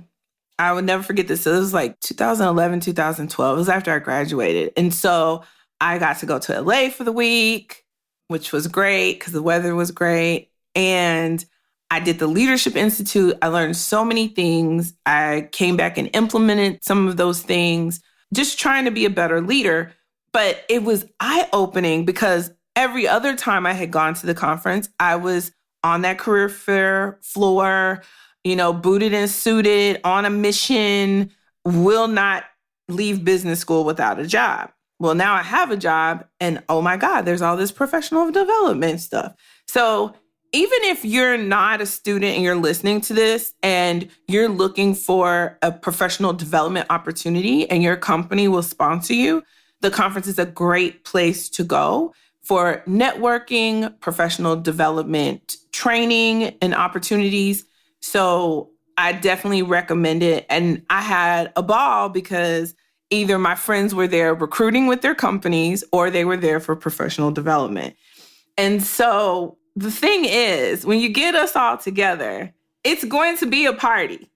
I would never forget this. So it was like 2011, 2012. It was after I graduated. And so I got to go to LA for the week, which was great because the weather was great. And I did the Leadership Institute. I learned so many things. I came back and implemented some of those things, just trying to be a better leader. But it was eye-opening because every other time I had gone to the conference, I was on that career fair floor, booted and suited, on a mission, will not leave business school without a job. Well, now I have a job and oh my God, there's all this professional development stuff. So even if you're not a student and you're listening to this and you're looking for a professional development opportunity and your company will sponsor you, the conference is a great place to go for networking, professional development, training, and opportunities. So I definitely recommend it. And I had a ball because either my friends were there recruiting with their companies or they were there for professional development. And so the thing is, when you get us all together, it's going to be a party.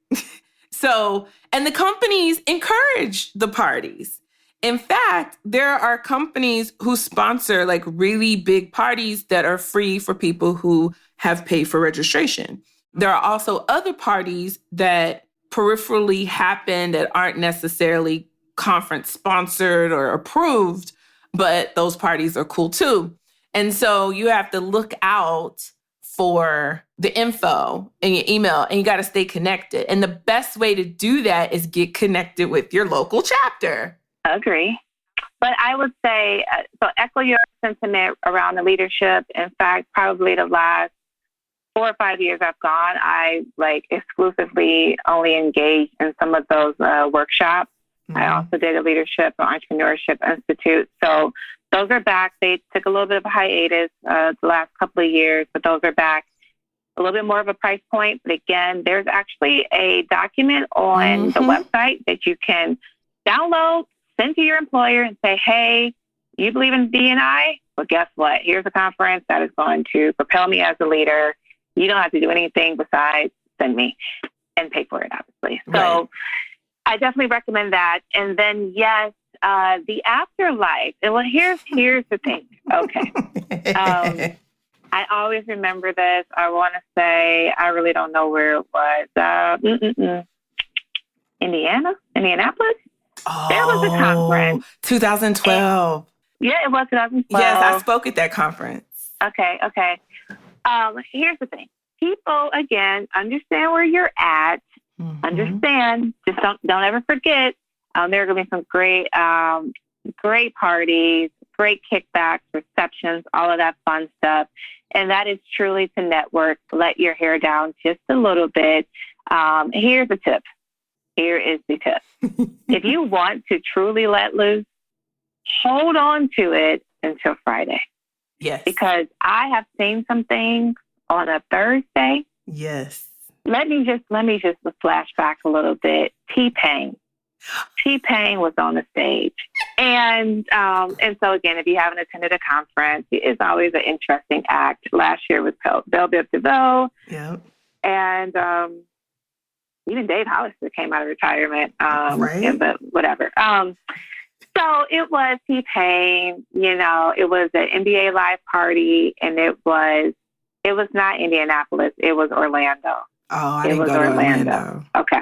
And the companies encourage the parties. In fact, there are companies who sponsor like really big parties that are free for people who have paid for registration. There are also other parties that peripherally happen that aren't necessarily conference sponsored or approved, but those parties are cool too. And so you have to look out for the info in your email and you got to stay connected. And the best way to do that is get connected with your local chapter. Agree. But I would say, so echo your sentiment around the leadership. In fact, probably the last 4 or 5 years I've gone, I exclusively only engaged in some of those workshops. Mm-hmm. I also did a leadership and entrepreneurship institute. So those are back. They took a little bit of a hiatus the last couple of years, but those are back. A little bit more of a price point. But again, there's actually a document on the website that you can download, send to your employer and say, hey, you believe in D&I? Well, guess what? Here's a conference that is going to propel me as a leader. You don't have to do anything besides send me and pay for it, obviously. So right. I definitely recommend that. And then, yes, the afterlife. And well, here's the thing. Okay. I always remember this. I want to say, I really don't know where it was. Indianapolis? Oh, there was a conference. 2012. Yeah, it was 2012. Yes, I spoke at that conference. Okay. Here's the thing. People, again, understand where you're at. Mm-hmm. Understand. Just don't ever forget. There are going to be some great parties, great kickbacks, receptions, all of that fun stuff. And that is truly to network. Let your hair down just a little bit. Here's a tip. Here is the tip. If you want to truly let loose, hold on to it until Friday. Yes. Because I have seen some things on a Thursday. Yes. Let me just flash back a little bit. T-Pain was on the stage. And so again, if you haven't attended a conference, it's always an interesting act. Last year was Belle Biv DeVoe. Yep. And even Dave Hollister came out of retirement. Right. But whatever. So it was T-Pain, it was an NBA live party, and it was not Indianapolis. It was Orlando. Oh, I didn't go to Orlando. Okay.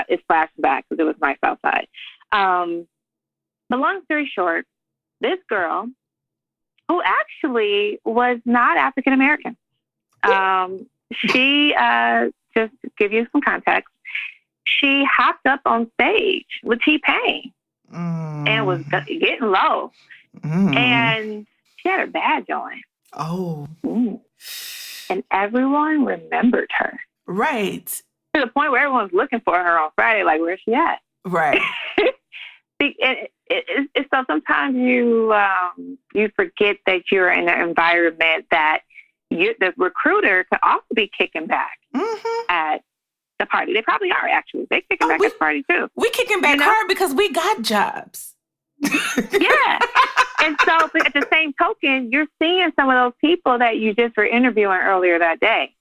It's flashback because it was my South Side. But long story short, this girl, who actually was not African-American, she, just to give you some context, she hopped up on stage with T-Pain and was getting low. And she had her badge on. Oh. And everyone remembered her. Right. To the point where everyone's looking for her on Friday, like, where's she at? Right. So sometimes you forget that you're in an environment that the recruiter could also be kicking back at the party. They probably are, actually. They're kicking back at the party, too. We're kicking back hard because we got jobs. Yeah. And so but at the same token, you're seeing some of those people that you just were interviewing earlier that day.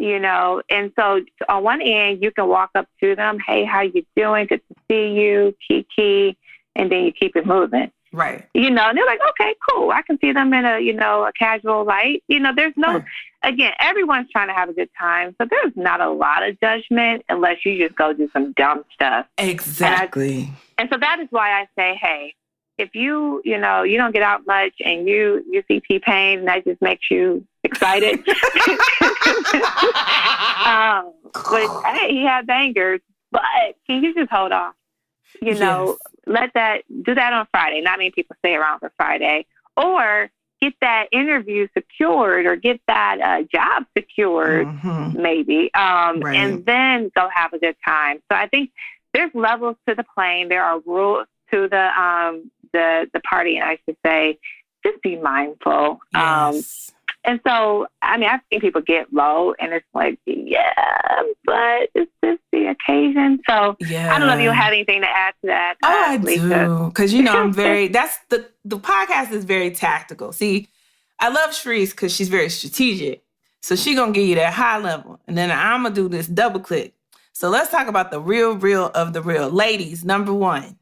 And so on one end, you can walk up to them, hey, how you doing? Good to see you, Kiki, and then you keep it moving. Right. And they're like, okay, cool. I can see them in a casual light. There's no, again, everyone's trying to have a good time. So there's not a lot of judgment unless you just go do some dumb stuff. Exactly. And so that is why I say, hey, if you don't get out much and you see T-Pain and that just makes you excited. But hey, he had bangers, but can you just hold off? Do that on Friday. Not many people stay around for Friday. Or get that interview secured or get that job secured, maybe, and then go have a good time. So I think there's levels to the plane. There are rules to the party, and I should say, just be mindful. Yes. And so, I've seen people get low, and it's like, yeah, but it's just the occasion. So I don't know if you have anything to add to that. I Lisa. do. Because, I'm that's the podcast is very tactical. See, I love Cherice because she's very strategic. So she's going to give you that high level. And then I'm going to do this double click. So let's talk about the real of the real. Ladies, number one,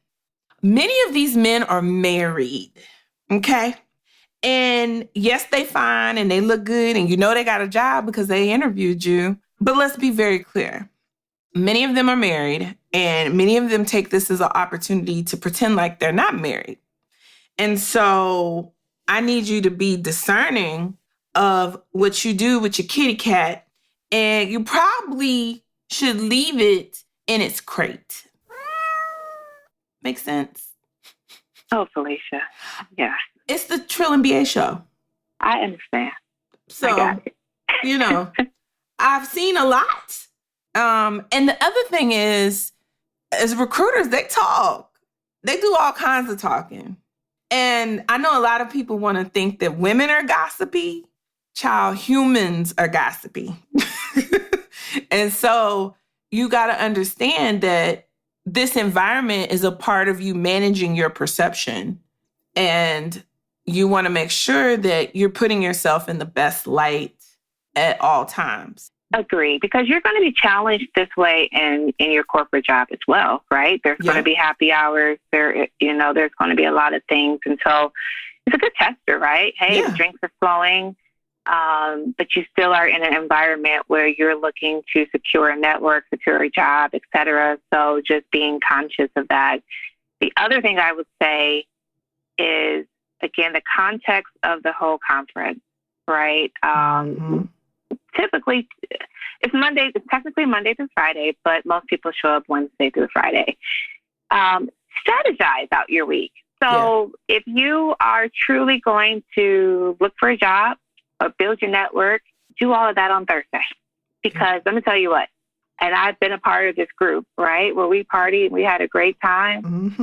many of these men are married. Okay. And yes, they fine and they look good and they got a job because they interviewed you. But let's be very clear. Many of them are married and many of them take this as an opportunity to pretend like they're not married. And so I need you to be discerning of what you do with your kitty cat, and you probably should leave it in its crate. Make sense? Oh, Felicia. Yeah. It's the Trill MBA show. I understand. So, I got it. I've seen a lot. And the other thing is, as recruiters, they talk. They do all kinds of talking. And I know a lot of people want to think that women are gossipy. Child, humans are gossipy. And so you got to understand that this environment is a part of you managing your perception. And you want to make sure that you're putting yourself in the best light at all times. Agree, because you're going to be challenged this way in your corporate job as well, right? There's going to be happy hours. There's going to be a lot of things. And so it's a good tester, right? Hey, the drinks are flowing, but you still are in an environment where you're looking to secure a network, secure a job, et cetera. So just being conscious of that. The other thing I would say is, again, the context of the whole conference, right? Typically, it's technically Monday through Friday, but most people show up Wednesday through Friday. Strategize out your week. So if you are truly going to look for a job or build your network, do all of that on Thursday. Because let me tell you what, and I've been a part of this group, right, where we partied, we had a great time.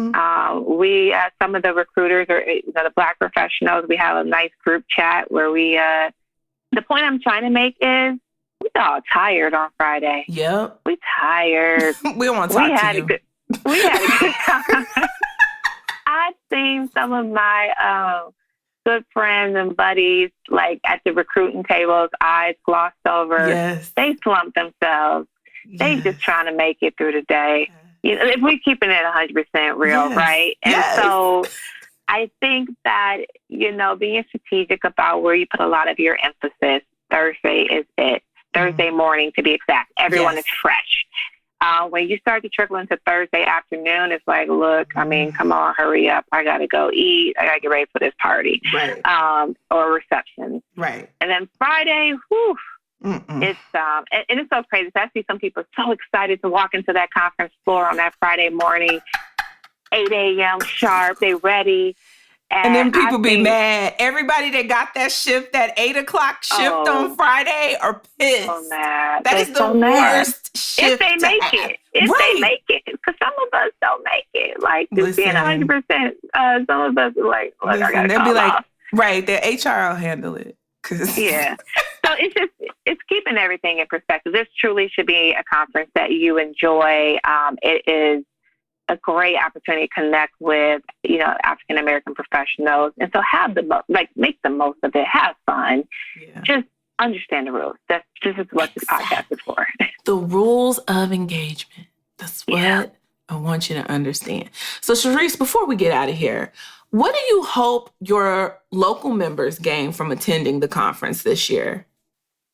We, some of the recruiters or the Black professionals, we have a nice group chat where we, the point I'm trying to make is we all tired on Friday. Yep. We tired. We don't want to talk to you. We had a good time. I've seen some of my good friends and buddies, like at the recruiting tables, eyes glossed over. Yes. They slumped themselves. They just trying to make it through the day. If we're keeping it 100% real, right? And so I think that, being strategic about where you put a lot of your emphasis, Thursday is it. Thursday morning, to be exact. Everyone is fresh. When you start to trickle into Thursday afternoon, it's like, look, come on, hurry up. I got to go eat. I got to get ready for this party or reception. Right. And then Friday, whew, it's and it's so crazy. I see some people so excited to walk into that conference floor on that Friday morning, 8 a.m. sharp. They ready. And then people be mad. Everybody that got that shift, that 8 o'clock shift on Friday, are pissed. So mad. That is the worst shift. If they make it. They make it. Because some of us don't make it. Like, just being 100%. Some of us are like, look, I got to they'll be like, off. Right, the HR will handle it. Yeah. So it's keeping everything in perspective. This truly should be a conference that you enjoy. It is a great opportunity to connect with, African-American professionals. And so make the most of it. Have fun. Yeah. Just understand the rules. This is what this podcast is for. The rules of engagement. That's what I want you to understand. So, Cherice, before we get out of here, what do you hope your local members gain from attending the conference this year?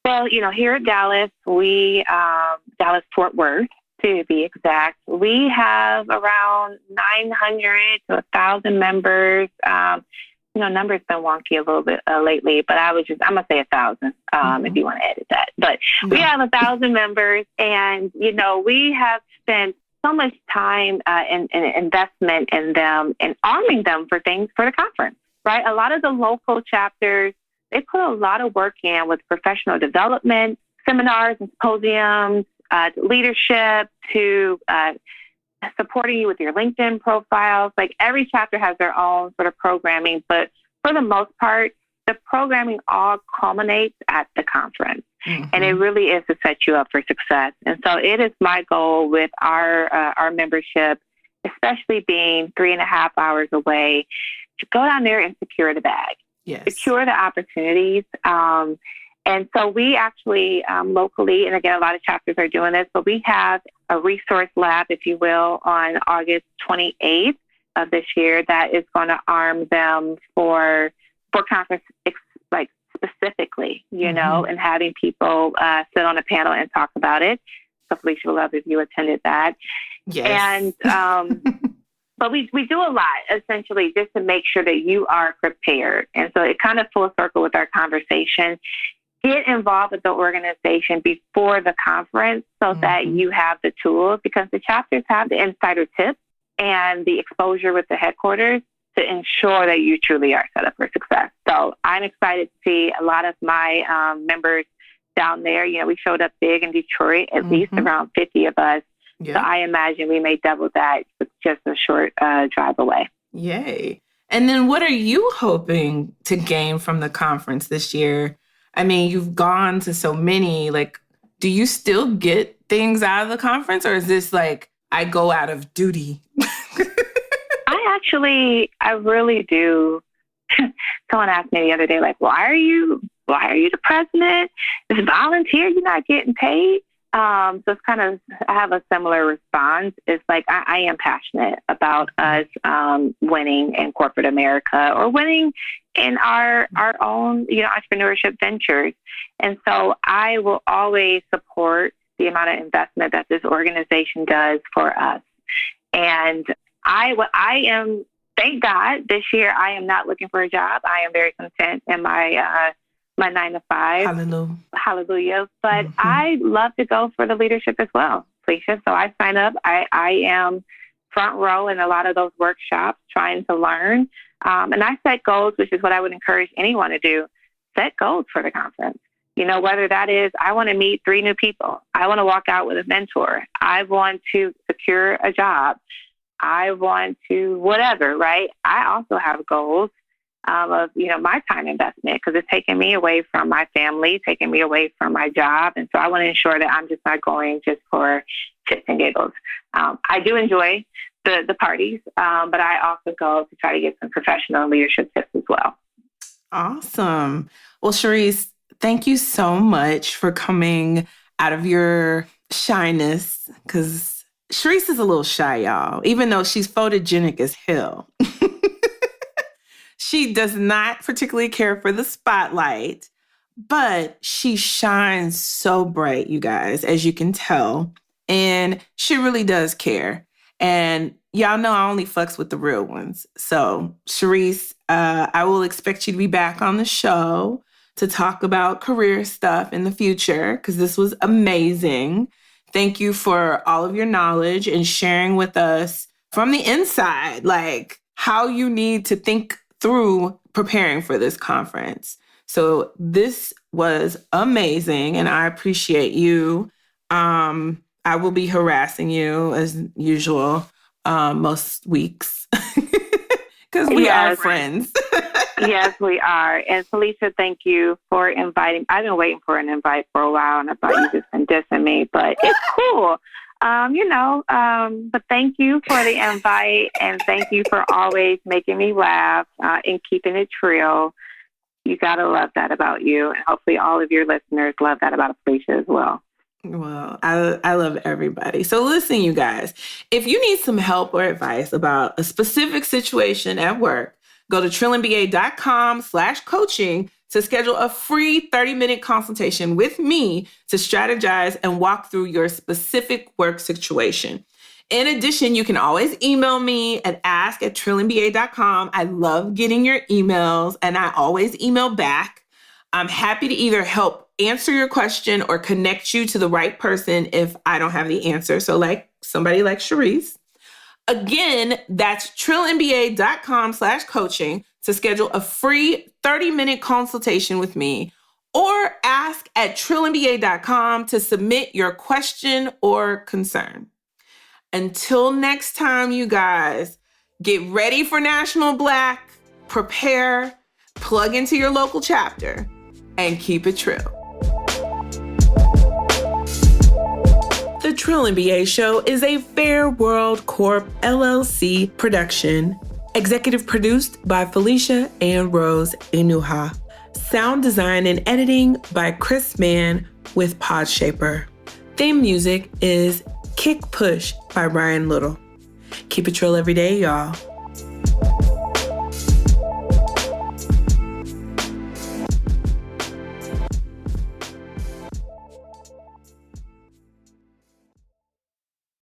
Well, here at Dallas, Dallas Fort Worth, to be exact, we have around 900 to 1,000 members. Numbers been wonky a little bit lately, but I'm going to say 1,000 if you want to edit that. But we have 1,000 members, and, we have spent so much time and investment in them and arming them for things for the conference, right? A lot of the local chapters, they put a lot of work in with professional development, seminars and symposiums, leadership, to supporting you with your LinkedIn profiles. Like every chapter has their own sort of programming, but for the most part, the programming all culminates at the conference. And it really is to set you up for success. And so it is my goal with our membership, especially being 3.5 hours away, to go down there and secure the bag, secure the opportunities. And so we actually locally, and again, a lot of chapters are doing this, but we have a resource lab, if you will, on August 28th of this year that is going to arm them for conference, like specifically, and having people sit on a panel and talk about it. So Felicia would love if you attended that. Yes. And, but we do a lot, essentially, just to make sure that you are prepared. And so it kind of full circle with our conversation. Get involved with the organization before the conference so that you have the tools, because the chapters have the insider tips and the exposure with the headquarters to ensure that you truly are set up for success. So I'm excited to see a lot of my members down there. We showed up big in Detroit, at least around 50 of us. So I imagine we may double that with just a short drive away. Yay. And then what are you hoping to gain from the conference this year? I mean, you've gone to so many, like, do you still get things out of the conference, or is this like, I go out of duty? I really do. Someone asked me the other day, like, why are you the president? It's volunteer. You're not getting paid. So it's kind of, I have a similar response. It's like, I am passionate about us winning in corporate America, or winning in our own, entrepreneurship ventures. And so I will always support the amount of investment that this organization does for us. And I am, thank God, this year I am not looking for a job. I am very content in my 9 to 5. Hallelujah. But I love to go for the leadership as well, Felicia. So I sign up. I am front row in a lot of those workshops trying to learn. And I set goals, which is what I would encourage anyone to do. Set goals for the conference. Whether that is, I want to meet 3 new people. I want to walk out with a mentor. I want to secure a job. I want to whatever, right? I also have goals of, my time investment, because it's taking me away from my family, taking me away from my job. And so I want to ensure that I'm just not going just for shits and giggles. I do enjoy the parties, but I also go to try to get some professional leadership tips as well. Awesome. Well, Cherice, thank you so much for coming out of your shyness, because Cherice is a little shy, y'all, even though she's photogenic as hell. She does not particularly care for the spotlight, but she shines so bright, you guys, as you can tell. And she really does care. And y'all know I only fucks with the real ones. So, Cherice, I will expect you to be back on the show to talk about career stuff in the future, because this was amazing. Thank you for all of your knowledge and sharing with us from the inside, like how you need to think through preparing for this conference. So this was amazing, and I appreciate you. I will be harassing you as usual most weeks because we are friends. Yes, we are. And Felicia, thank you for inviting. I've been waiting for an invite for a while, and I thought you just been dissing me, but it's cool. But thank you for the invite, and thank you for always making me laugh and keeping it real. You got to love that about you. And hopefully all of your listeners love that about Felicia as well. Well, I love everybody. So listen, you guys, if you need some help or advice about a specific situation at work, go to trillandba.com/coaching to schedule a free 30-minute consultation with me to strategize and walk through your specific work situation. In addition, you can always email me at ask@trillandba.com. I love getting your emails and I always email back. I'm happy to either help answer your question or connect you to the right person if I don't have the answer. So like somebody like Cherice. Again, that's trillandba.com/coaching to schedule a free 30-minute consultation with me, or ask@trillandba.com to submit your question or concern. Until next time, you guys, get ready for National Black, prepare, plug into your local chapter, and keep it trill. The Trill MBA Show is a Fair World Corp. LLC production. Executive produced by Felicia and Rose Inuha. Sound design and editing by Chris Mann with Podshaper. Theme music is Kick Push by Ryan Little. Keep it trill every day, y'all.